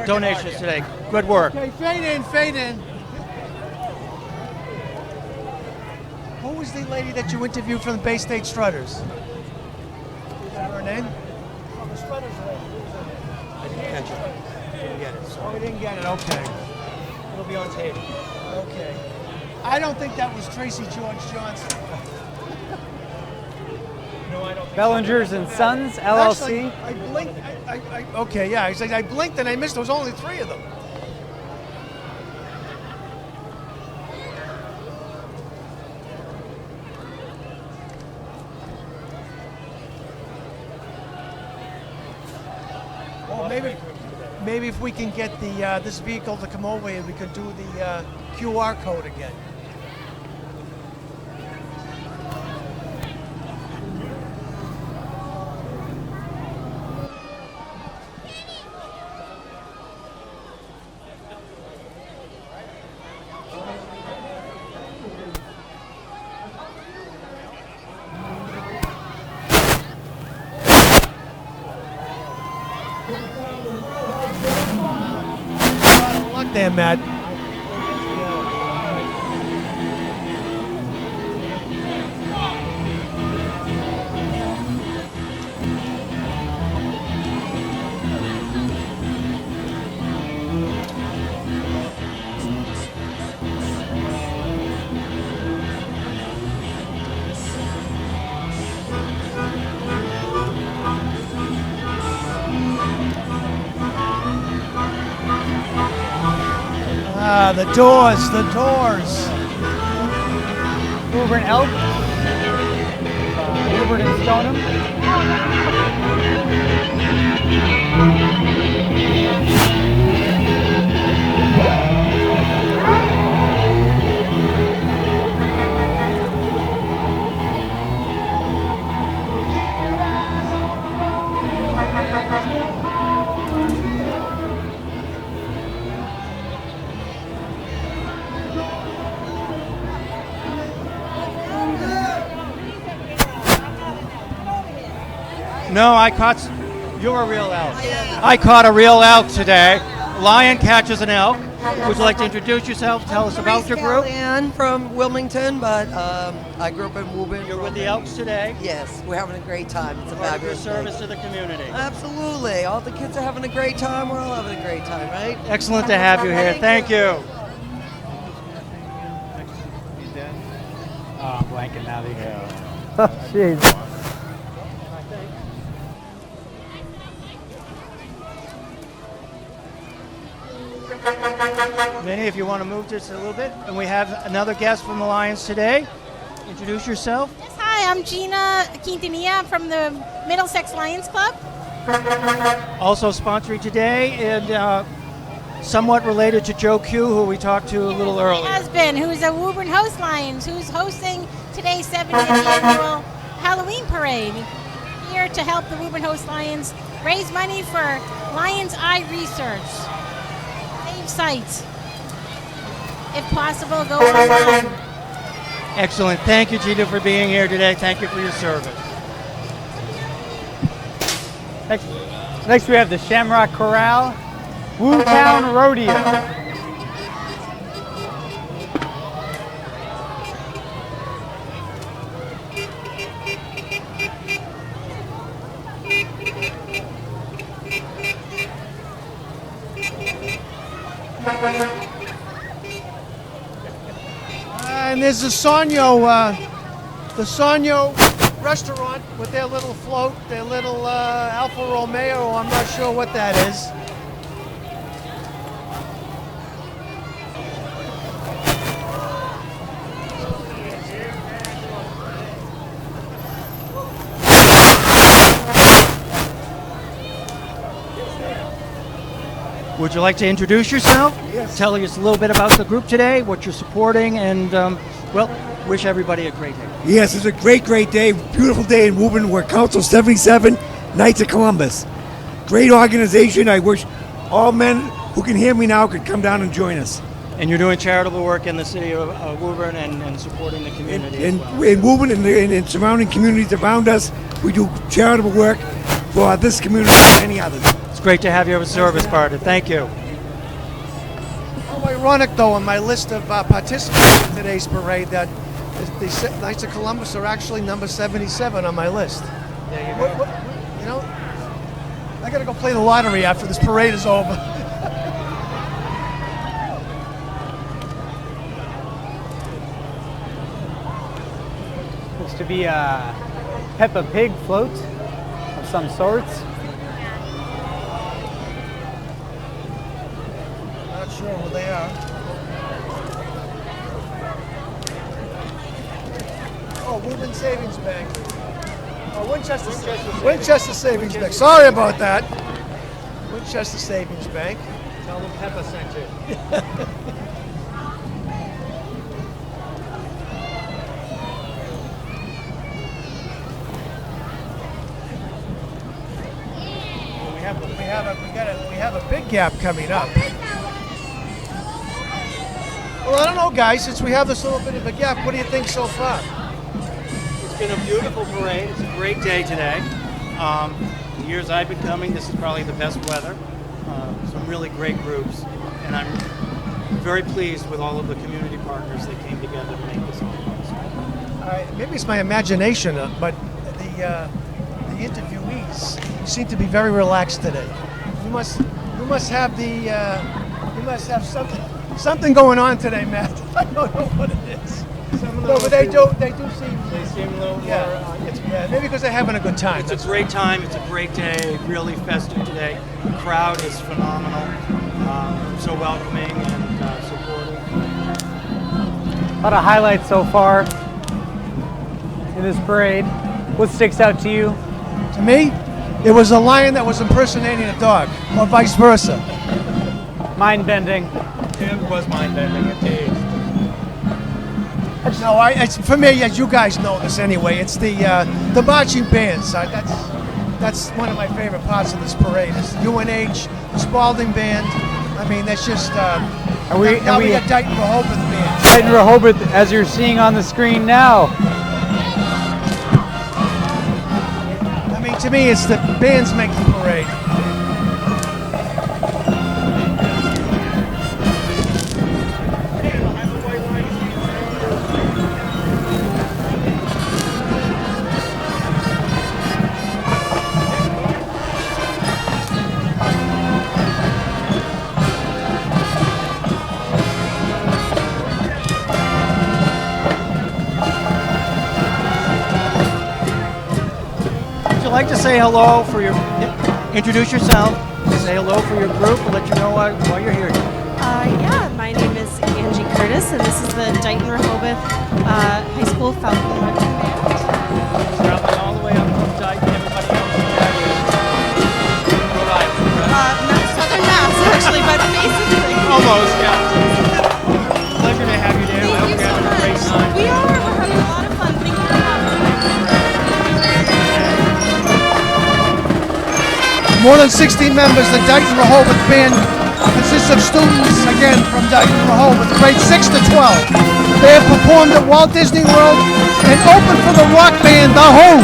donations today. Good work. Okay, fade in, fade in. Who was the lady that you interviewed from the Bay State Strutters? Is that her name? Oh, the Strutters lady. I didn't catch it. Didn't get it. Oh, we didn't get it, okay. It'll be on tape. Okay. I don't think that was Tracy George Johnson. No, I don't think Bellingers and Sons, LLC. Actually, I blinked. Okay, yeah. He's like, I blinked and I missed. There was only 3 of them. Well, maybe if we can get this vehicle to come over here, we could do the QR code again. Good luck there, Matt. Ah, the doors, the doors. Woburn Elk, Woburn and Stoneham. No, you're a real elk. I caught a real elk today. Lion catches an elk. Would you like to introduce yourself? Tell us about your group. I'm from Wilmington, but I grew up in Woburn. You're with the Elks today? Yes, we're having a great time. It's a Part of your fabulous service thing. to the community. Absolutely. All the kids are having a great time. We're all having a great time, right? Excellent to have you here. Thank you. Oh, I'm blanking now. Oh, jeez. Vinny, if you want to move just a little bit. And we have another guest from the Lions today. Introduce yourself. Hi, I'm Gina Quintanilla. I'm from the Middlesex Lions Club. Also sponsoring today and somewhat related to Joe Q, who we talked to a little earlier. Husband, who's a Woburn Host Lions, who's hosting today's 70th annual Halloween parade. Here to help the Woburn Host Lions raise money for Lions Eye Research. Save sight. If possible, go online. Excellent. Thank you, Gina, for being here today. Thank you for your service. Next we have the Shamrock Corral, Woo Town Rodeo. And there's the Sonyo restaurant with their little float, their little Alfa Romeo. I'm not sure what that is. Would you like to introduce yourself? Yes. Tell us a little bit about the group today, what you're supporting, and, well, wish everybody a great day. Yes, it's a great, great day. Beautiful day in Woburn. We're Council 77, Knights of Columbus. Great organization. I wish all men who can hear me now could come down and join us. And you're doing charitable work in the city of Woburn and supporting the community as well. In Woburn and in surrounding communities around us, we do charitable work for this community and many others. It's great to have you as a service partner. Thank you. How ironic, though, on my list of participants in today's parade that the Knights of Columbus are actually number 77 on my list. There you go. You know, I gotta go play the lottery after this parade is over. Looks to be a Peppa Pig float of some sorts. Not sure who they are. Oh, Woburn Savings Bank. Oh, Winchester Savings Bank. Sorry about that. Winchester Savings Bank. Tell them Peppa sent you. We have a big gap coming up. Well, I don't know, guys. Since we have this little bit of a gap, what do you think so far? It's been a beautiful parade. It's a great day today. The years I've been coming, this is probably the best weather. Some really great groups, and I'm very pleased with all of the community partners that came together to make this all possible. Maybe it's my imagination, but the interviewees seem to be very relaxed today. You must have something going on today, Matt. I don't know what it is. No, but they do seem. They seem a little more. Yeah, maybe because they're having a good time. It's a great time. It's a great day. Really festive today. The crowd is phenomenal. So welcoming and supportive. A lot of highlights so far in this parade. What sticks out to you? To me, it was a lion that was impersonating a dog, or vice versa. Mind-bending. It was mind-bending indeed. No, for me, as you guys know this anyway, it's the marching bands. That's one of my favorite parts of this parade. Is UNH, the Spalding Band. I mean, that's just. Now we got Dighton Rehoboth Band. Dighton Rehoboth, as you're seeing on the screen now. I mean, to me, it's the bands make the parade. Would you like to say hello for your, introduce yourself, say hello for your group, and let you know why you're here. Yeah, my name is Angie Curtis, and this is the Dighton Rehoboth High School Falcon Marching Band. Traveling all the way up from Dighton, everybody else in that is Rhode Island. Not Southern Mass, actually, but basically. Almost, yeah. Pleasure to have you there. I hope you're having a great time. We are. We're having a lot of fun. Thank you for having us. More than 16 members, the Dighton Rehoboth Band consists of students, again, from Dighton Rehoboth, grades 6 to 12. They have performed at Walt Disney World and opened for the rock band The Who.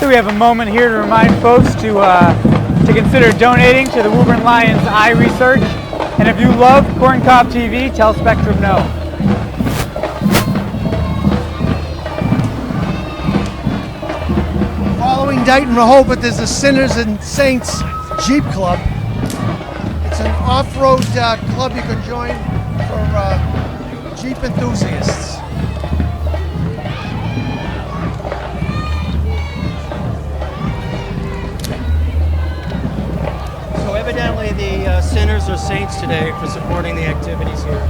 We have a moment here to remind folks to consider donating to the Woburn Lions Eye Research. And if you love Corn Cob TV, tell Spectrum no. Following Dighton Rehoboth is the Sinners and Saints Jeep Club. It's an off-road club you can join for Jeep enthusiasts. Evidently the sinners are saints today for supporting the activities here.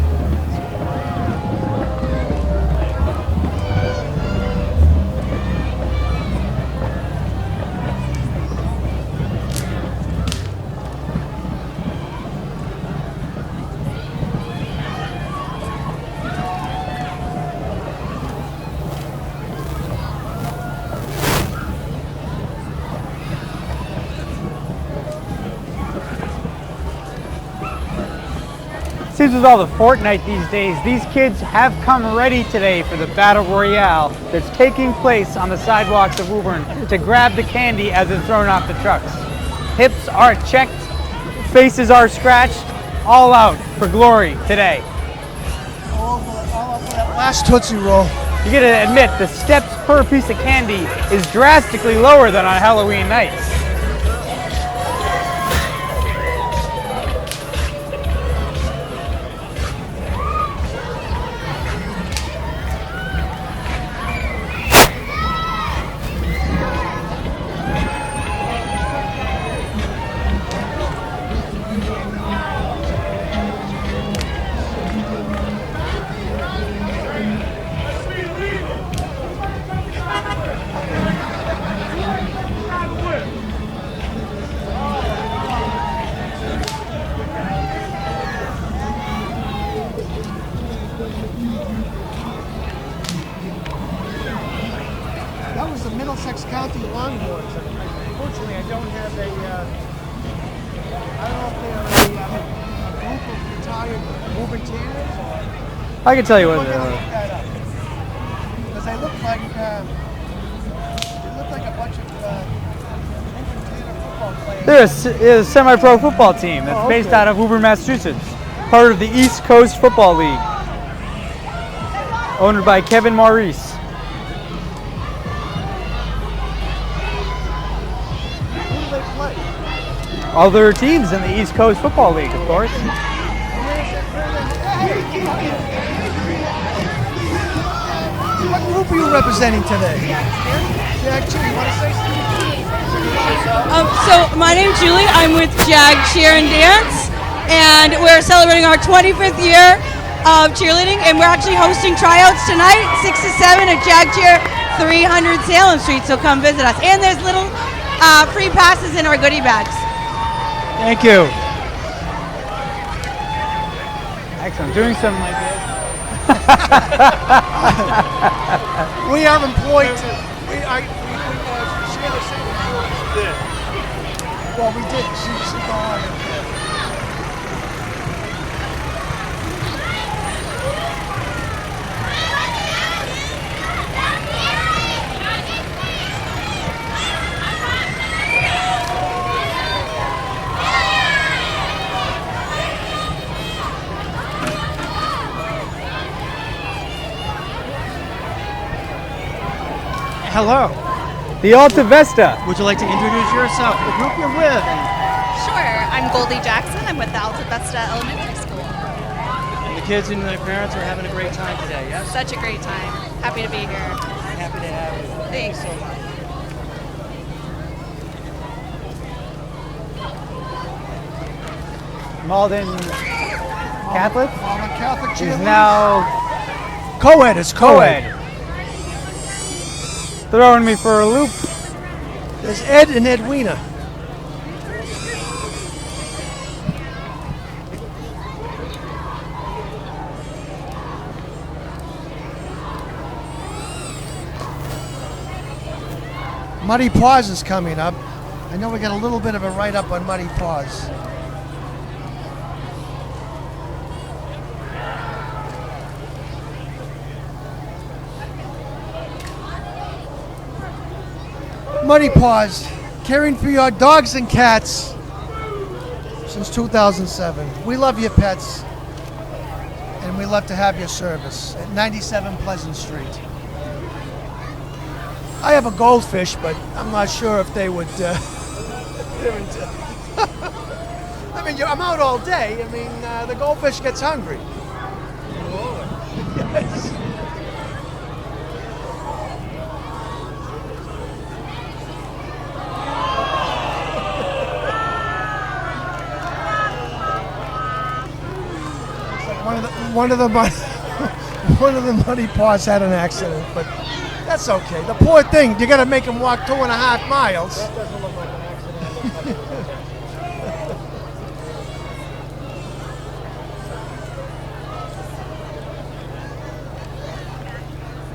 Seems with all the Fortnite these days, these kids have come ready today for the Battle Royale that's taking place on the sidewalks of Woburn to grab the candy as it's thrown off the trucks. Hips are checked, faces are scratched, all out for glory today. All over that last Tootsie Roll. You gotta admit, the steps per piece of candy is drastically lower than on Halloween nights. County Longhorns. Unfortunately, I don't have a. I don't know if they're a group of retired Woburn Tanners or. I can tell you what We're they gonna are. look that up. Because they look like a bunch of Woburn Tanner football players. They're a semi-pro football team that's based out of Woburn, Massachusetts, part of the East Coast Football League, owned by Kevin Maurice. Who do they play? Other teams in the East Coast Football League, of course. What group are you representing today? Jack, you want to say something? So my name's Julie. I'm with Jag Cheer and Dance, and we're celebrating our 25th year of cheerleading, and we're actually hosting tryouts tonight, 6 to 7 at Jag Cheer, 300 Salem Street. So come visit us. And there's little free passes in our goodie bags. Thank you. Excellent. Doing some We are employed. We share the same employees. Well, we did. She gone. Hello. The Alta Vesta. Would you like to introduce yourself, the group you're with? Sure. I'm Goldie Jackson. I'm with the Alta Vesta Elementary School. And the kids and their parents are having a great time today, yes? Such a great time. Happy to be here. Happy to have you. Thanks. Thank you so much. Malden Catholic? Malden Catholic Is cheerleaders. now Co-ed. It's co-ed. Throwing me for a loop. There's Ed and Edwina. Muddy Paws is coming up. I know we got a little bit of a write-up on Muddy Paws. Muddy Paws, caring for your dogs and cats since 2007. We love your pets, and we love to have your service at 97 Pleasant Street. I have a goldfish, but I'm not sure if they would. I mean, I'm out all day. I mean, the goldfish gets hungry. Yes. One of the Muddy Paws had an accident, but that's okay. The poor thing, you got to make him walk 2.5 miles. That doesn't look like an accident.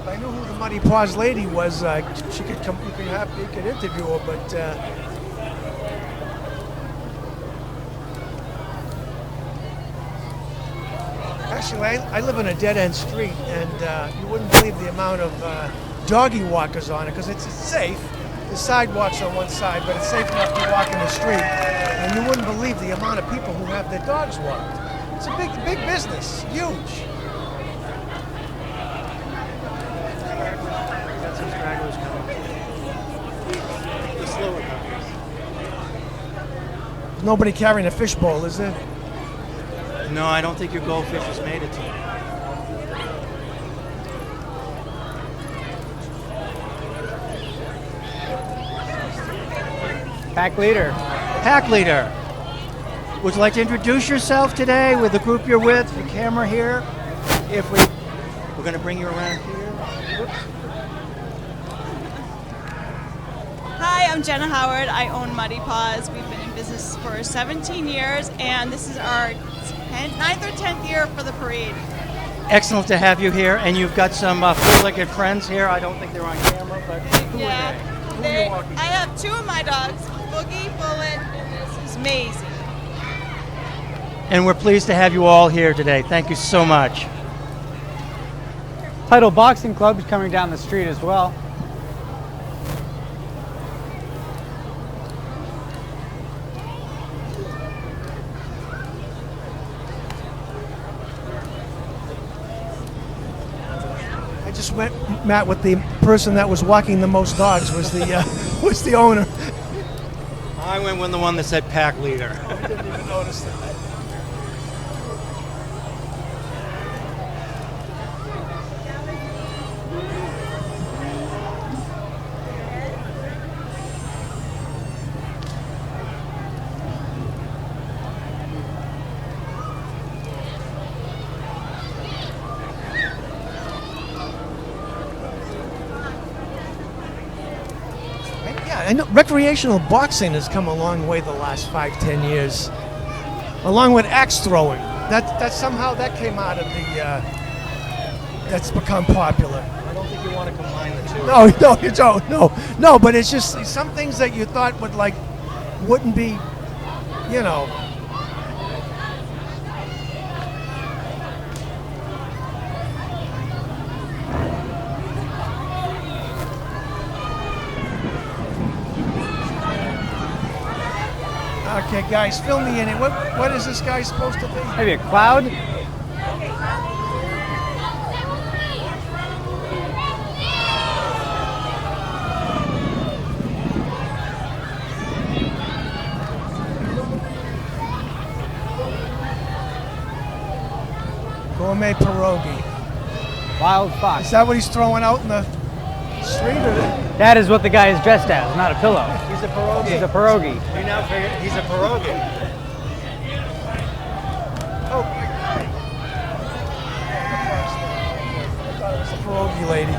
If I knew who the Muddy Paws lady was, she could come. You could interview her, but. Actually, I live in a dead-end street, and you wouldn't believe the amount of doggy walkers on it, because it's safe. The sidewalk's on one side, but it's safe enough to walk in the street. And you wouldn't believe the amount of people who have their dogs walked. It's a big business, huge. Got some stragglers coming. The slower comers. There's nobody carrying a fishbowl, is there? No, I don't think your goldfish has made it to you. Pack leader. Pack leader. Would you like to introduce yourself today with the group you're with? The camera here. We're going to bring you around here. Whoops. Hi, I'm Jenna Howard. I own Muddy Paws. We've been in business for 17 years, and this is our 9th or 10th year for the parade. Excellent to have you here, and you've got some four-legged friends here. I don't think they're on camera, but who are they? I have two of my dogs, Boogie, Bullet, and this is Maisie. And we're pleased to have you all here today. Thank you so much. Title Boxing Club is coming down the street as well. I just went, Matt, with the person that was walking the most dogs was the owner. I went with the one that said pack leader. I didn't even notice that. I know recreational boxing has come a long way the last 5-10 years, along with axe throwing. That somehow that came out of the that's become popular. I don't think you want to combine the two. No, you don't. No. But it's just some things that you thought wouldn't be, you know. Okay, guys, fill me in. What is this guy supposed to be? Maybe a cloud? Gourmet pierogi. Wild fox. Is that what he's throwing out in the street? That is what the guy is dressed as, not a pillow. He's a pierogi. He's a pierogi. You now figure he's a pierogi. Oh, I thought it was a pierogi lady.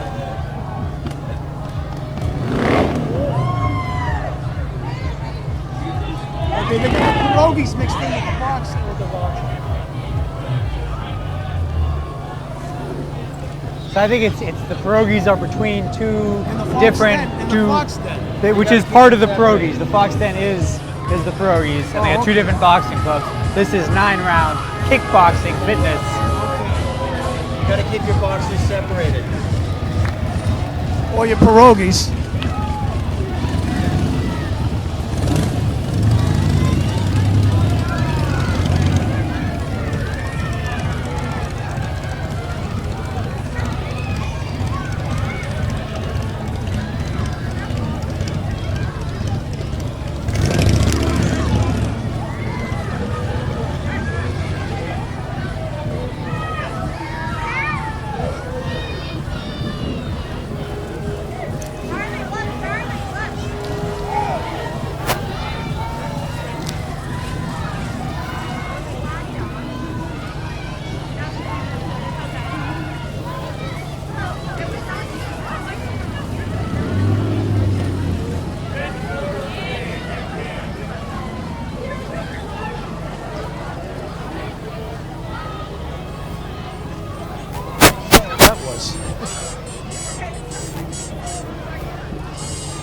Okay, they got pierogies mixed in with the box. So I think it's the pierogies are between two different fox den. which is part of the pierogies. The fox den is the pierogies, and they have two different boxing clubs. This is 9-round kickboxing fitness. You got to keep your boxers separated. Or your pierogies.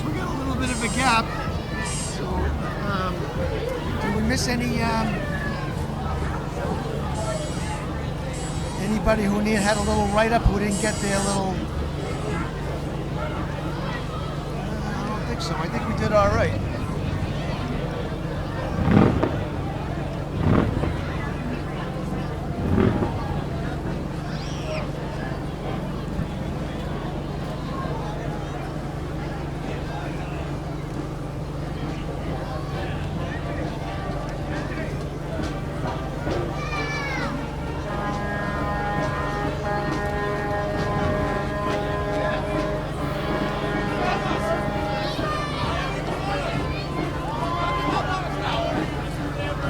We got a little bit of a gap. So, did we miss anybody who had a little write-up who didn't get their little? I don't think so. I think we did all right.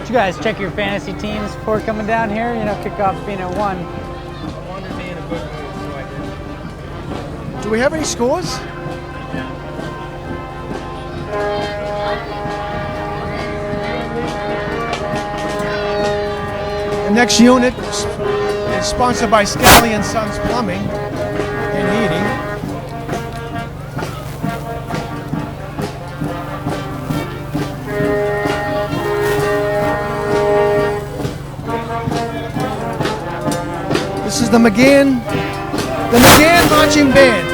You guys check your fantasy teams before coming down here. You know, kickoff's being at 1. I wanted to be in a good mood, so I did. Do we have any scores? The next unit is sponsored by Scally & Sons Plumbing and Heating. is the McGann Marching Band.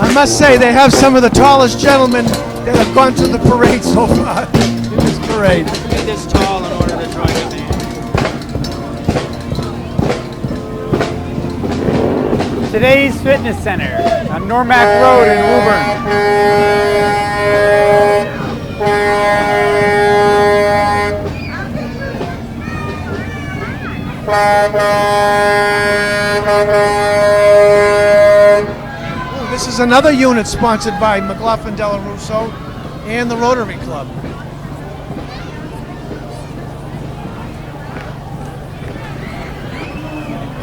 I must say they have some of the tallest gentlemen that have gone to the parade so far in this parade. Be this tall in order to join the band. Today's Fitness Center on Normac Road in Woburn. This is another unit sponsored by McLaughlin Della Russo and the Rotary Club.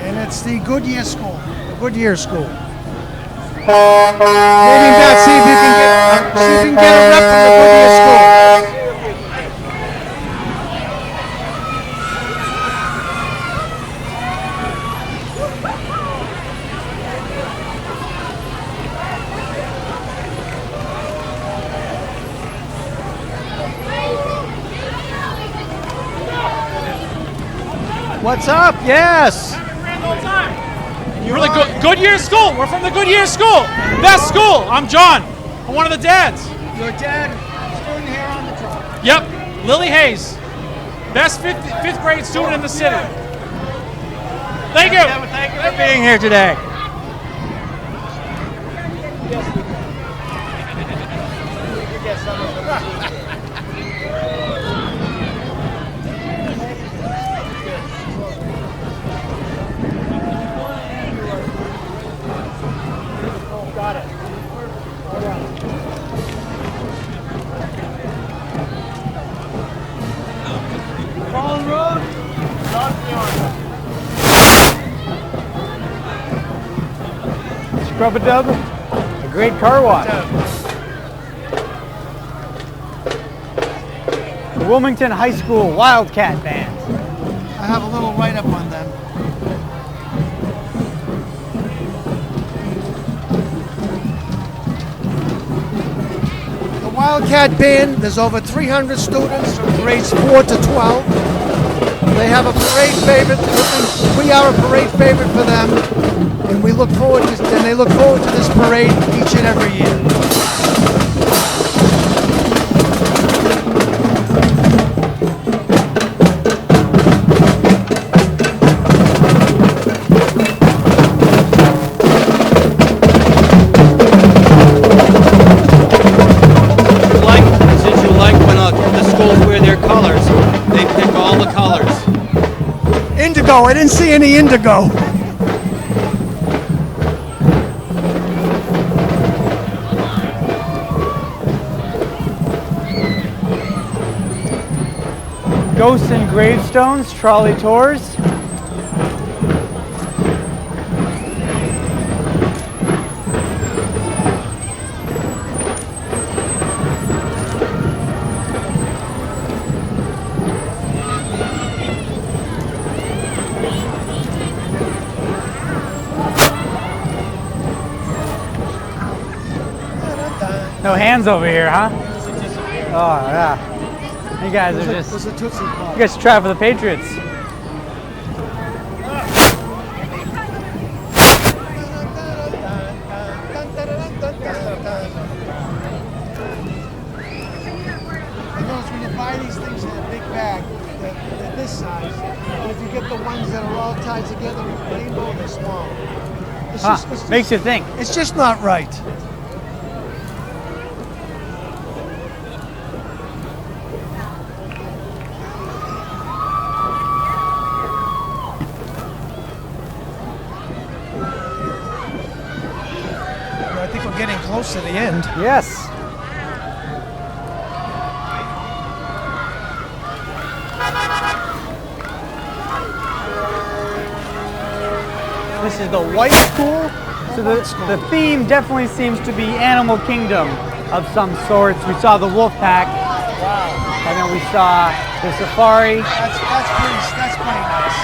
And it's the Goodyear School, the Goodyear School. Maybe Matt, see if you can get a rep from the Goodyear School. What's up? Yes. We're the Goodyear School. We're from the Goodyear School. Best school. I'm John. I'm one of the dads. Your dad, student here on the truck. Yep. Lily Hayes. Best fifth grade student in the city. Thank you. Thank you for being here today. Got it. All right. Fallen Road. Scrub-a-dub, a great car wash. The Wilmington High School Wildcat Band. I have a little write-up on them. The Wildcat Band, there's over 300 students from grades 4 to 12. They have a parade favorite. We are a parade favorite for them, and they look forward to this parade each and every year. Since you like when the schools wear their colors, they pick all the colors. Indigo, I didn't see any indigo. Ghosts and Gravestones, trolley tours. No hands over here, huh? Oh, yeah. You guys are just... You guys try for the Patriots. I notice when you buy these things in a big bag, they're this size. And if you get the ones that are all tied together in rainbow, they're small. Makes you think. It's just not right. I think we're getting close to the end. Yes. This is the White School. So the theme definitely seems to be Animal Kingdom of some sorts. We saw the wolf pack. Wow. And then we saw the safari. That's pretty nice.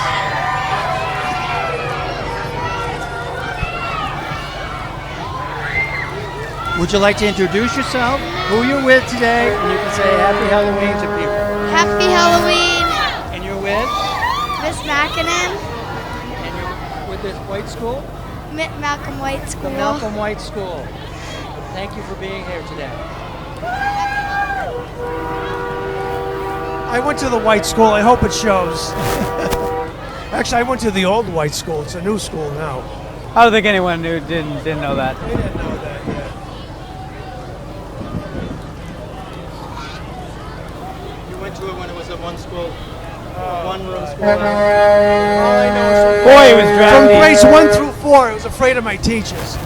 Would you like to introduce yourself, who you're with today, and you can say Happy Halloween to people. Happy Halloween, And you're with? Miss Mackinnon, And you're with this white school? Malcolm White School. The Malcolm White School. Thank you for being here today. I went to the white school. I hope it shows. Actually, I went to the old white school. It's a new school now. I don't think anyone knew didn't know that. They didn't know that yet. You went to it when it was at one school, one room school. All I know is Boy, it was from drafty. grades 1 through 4, I was afraid of my teachers.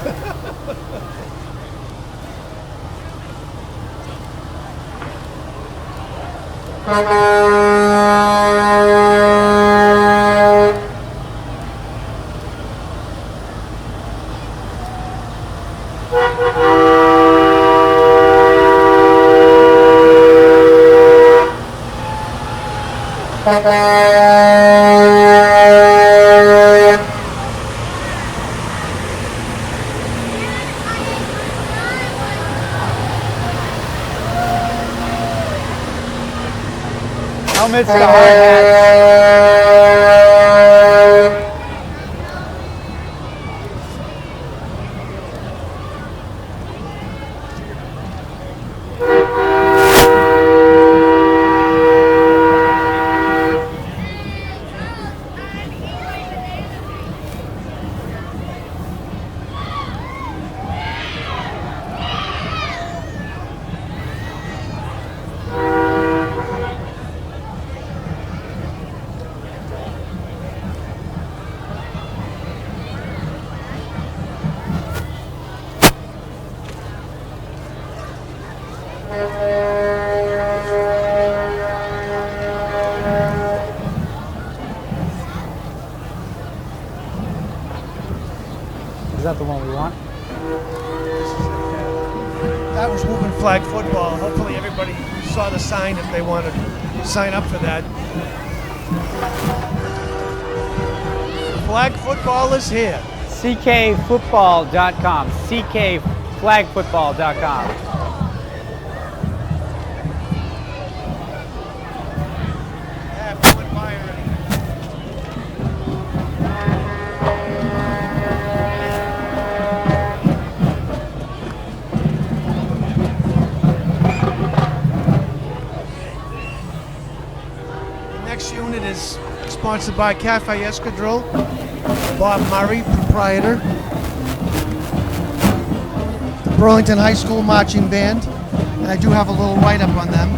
Helmets to hard hats. Is that the one we want? That was Woburn flag football. Hopefully everybody saw the sign if they want to sign up for that. Flag football is here. ckfootball.com. ckflagfootball.com. Next unit is sponsored by Cafe Escadrille, Bob Murray, proprietor, Burlington High School Marching Band, and I do have a little write-up on them.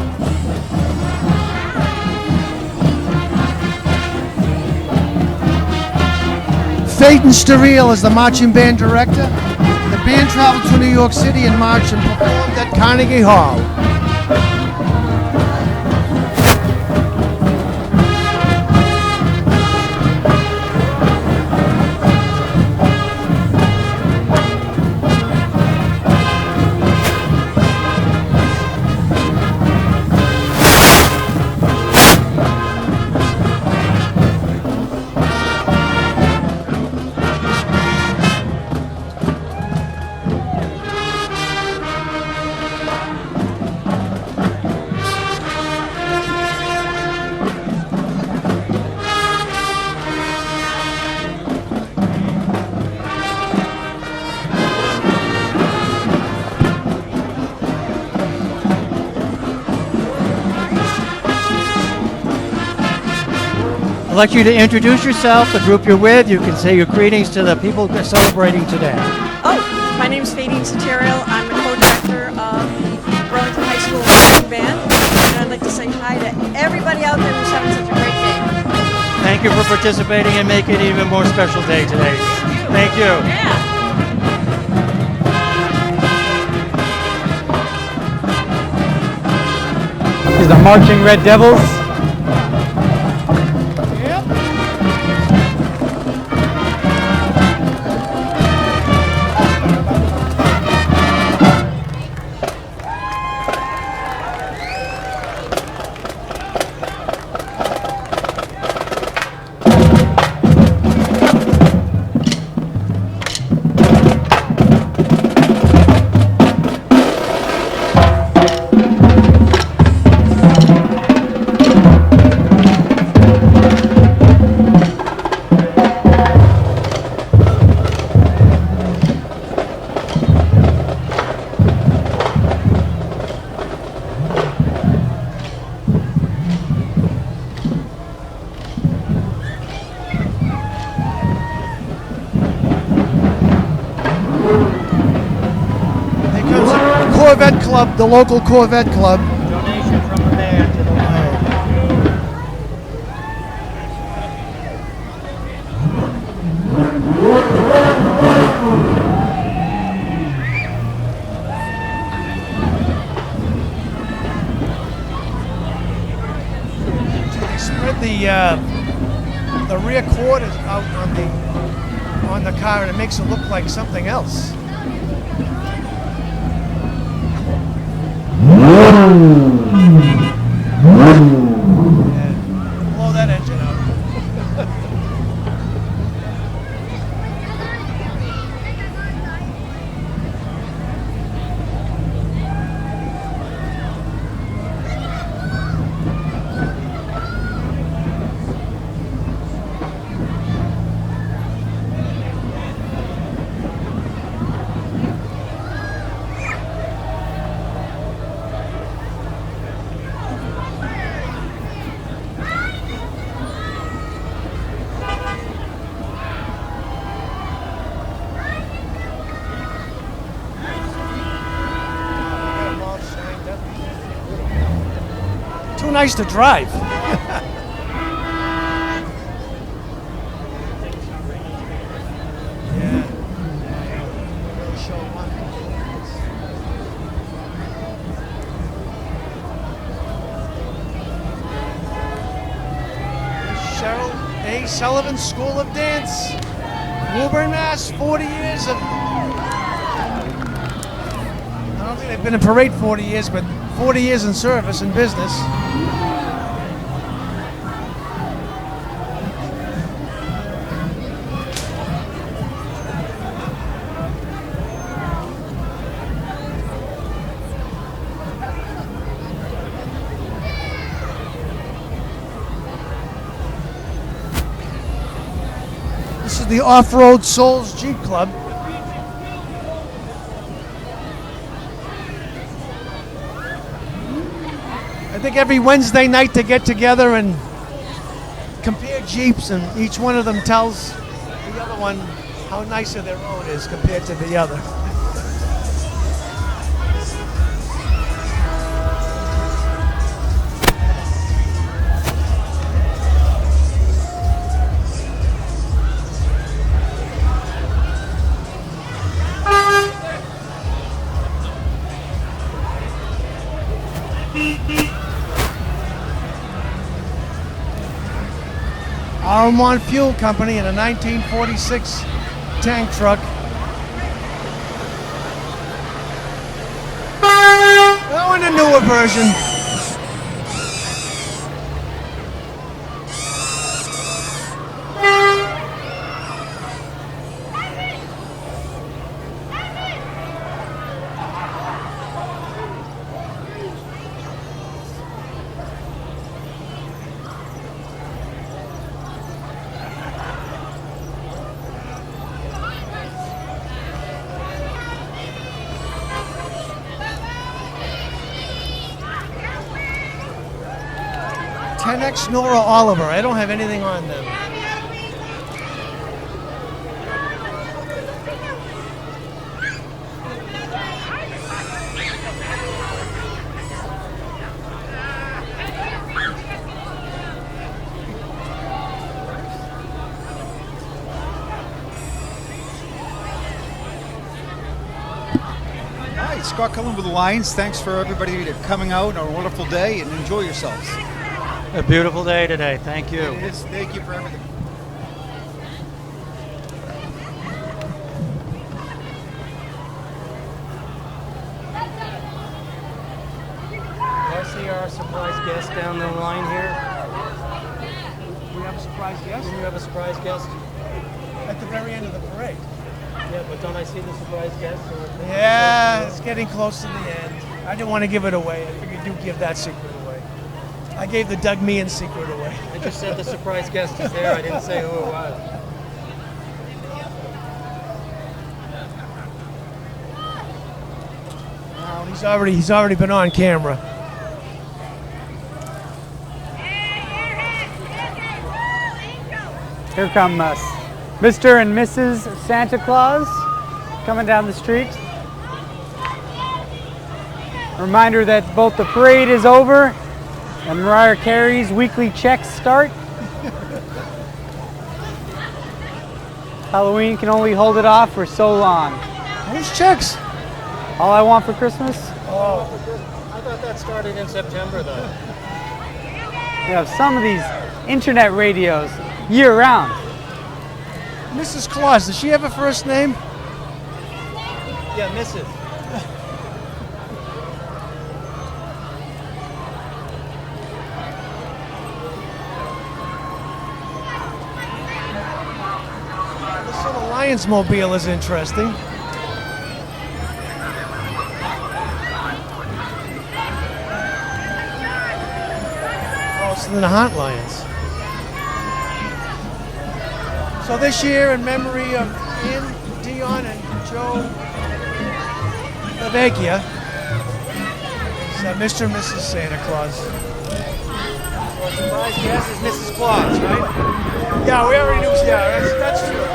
Phaeton Sturriel is the marching band director. The band traveled to New York City in March and performed at Carnegie Hall. I'd like you to introduce yourself, the group you're with. You can say your greetings to the people celebrating today. Oh, my name is Phaeton Sturriel. I'm the co-director of the Burlington High School Marching Band, and I'd like to say hi to everybody out there who's having such a great day. Thank you for participating and making it an even more special day today. Thank you. Yeah. These are marching Red Devils. club, the local Corvette club. Donation from the band to the Lions. They spread the rear quarters out on the car, and it makes it look like something else. And blow that engine out. Too nice to drive. Cheryl A. Sullivan School of Dance, Woburn, Mass. 40 years of. I don't think they've been in parade 40 years, but 40 years in service and business. This is the Off-Road Souls Jeep Club. I think every Wednesday night they get together and compare Jeeps, and each one of them tells the other one how nicer their own is compared to the other. Almont Fuel Company in a 1946 tank truck. Oh, and a newer version. X Nora Oliver. I don't have anything on them. Hi, Scott Cullen with the Lions. Thanks for everybody coming out on a wonderful day and enjoy yourselves. A beautiful day today. Thank you. It is. Thank you for everything. I see our surprise guest down the line here. We have a surprise guest? Do you have a surprise guest? At the very end of the parade. Yeah, but don't I see the surprise guest? Yeah, it's getting close to the end. I didn't want to give it away. I figured you'd give that secret away. I gave the Doug Meehan secret away. I just said the surprise guest is there. I didn't say who it was. Oh, he's already been on camera. Here come Mr. and Mrs. Santa Claus coming down the street. Reminder that both the parade is over and Mariah Carey's weekly checks start. Halloween can only hold it off for so long. Whose checks? All I Want for Christmas? Oh, I thought that started in September, though. You have some of these internet radios year round. Mrs. Claus, does she have a first name? Yeah, Mrs. This little Lions mobile is interesting. Oh, it's the Hunt Lions. So this year, in memory of Ann, Dion, and Joe Lavecchia, it's Mr. and Mrs. Santa Claus. Well, surprise guess is Mrs. Claus, right? Yeah, we already knew. Yeah, that's true.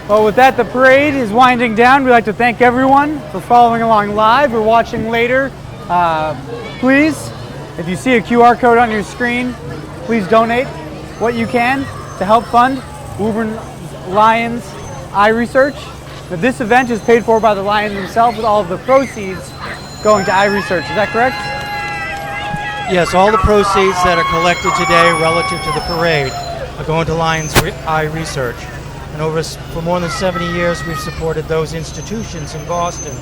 Well, with that, the parade is winding down. We'd like to thank everyone for following along live or watching later. Please, if you see a QR code on your screen, please donate what you can to help fund Woburn Lions Eye Research. But this event is paid for by the Lions themselves, with all of the proceeds going to eye research. Is that correct? Yes, all the proceeds that are collected today relative to the parade are going to Lions Eye Research. And for more than 70 years, we've supported those institutions in Boston,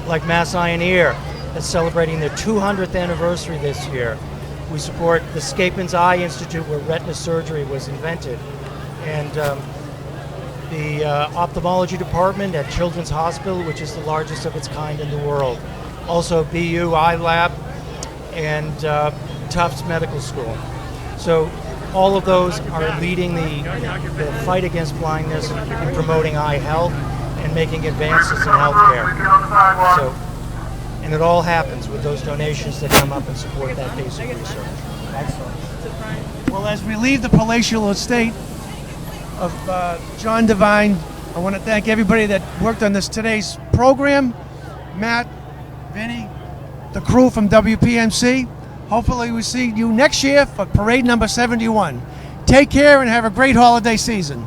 like Mass Eye and Ear, that's celebrating their 200th anniversary this year. We support the Scapin's Eye Institute, where retina surgery was invented, and the ophthalmology department at Children's Hospital, which is the largest of its kind in the world. Also BU Eye Lab and Tufts Medical School. So all of those are leading the fight against blindness and promoting eye health and making advances in healthcare. And it all happens with those donations that come up and support that basic research. Excellent. Well, as we leave the palatial estate of John Devine, I want to thank everybody that worked on today's program. Matt, Vinny, the crew from WPMC. Hopefully we see you next year for parade number 71. Take care and have a great holiday season.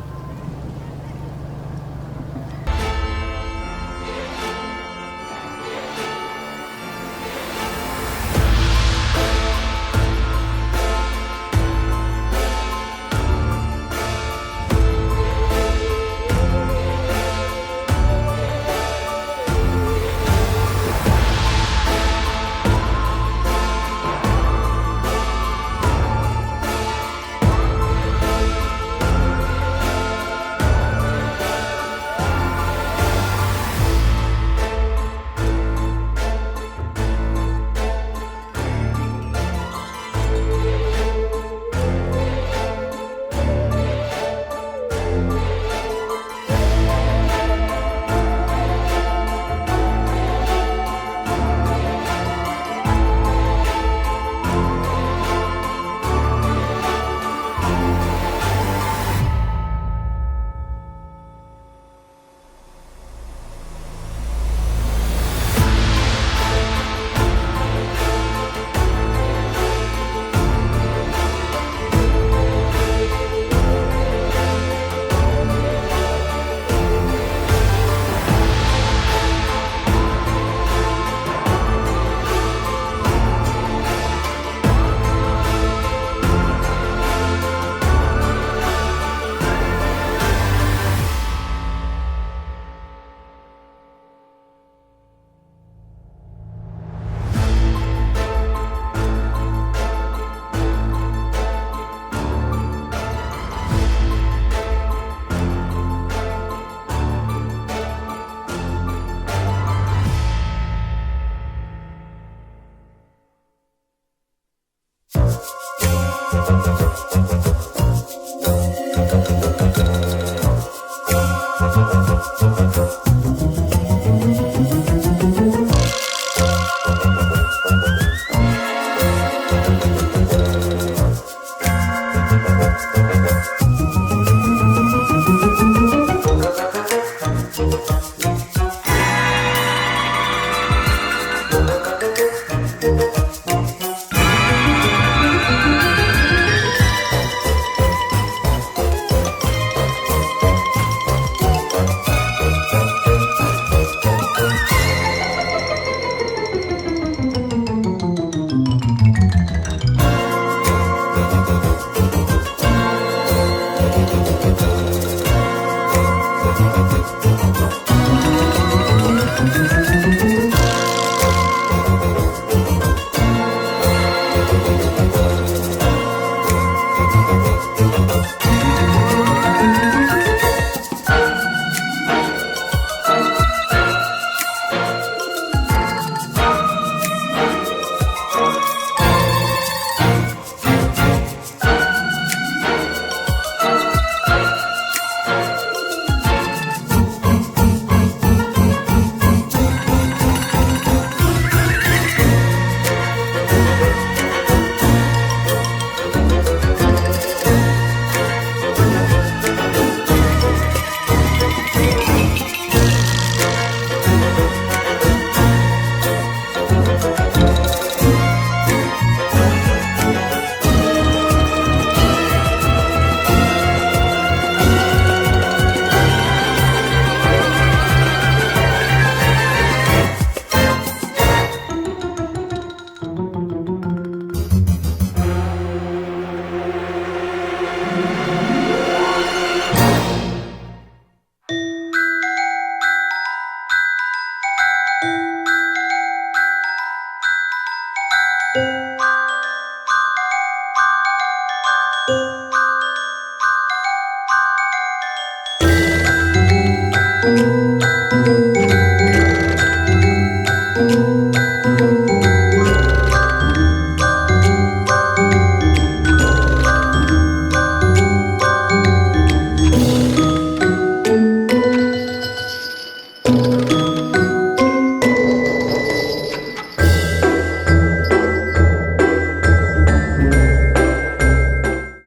Woburn.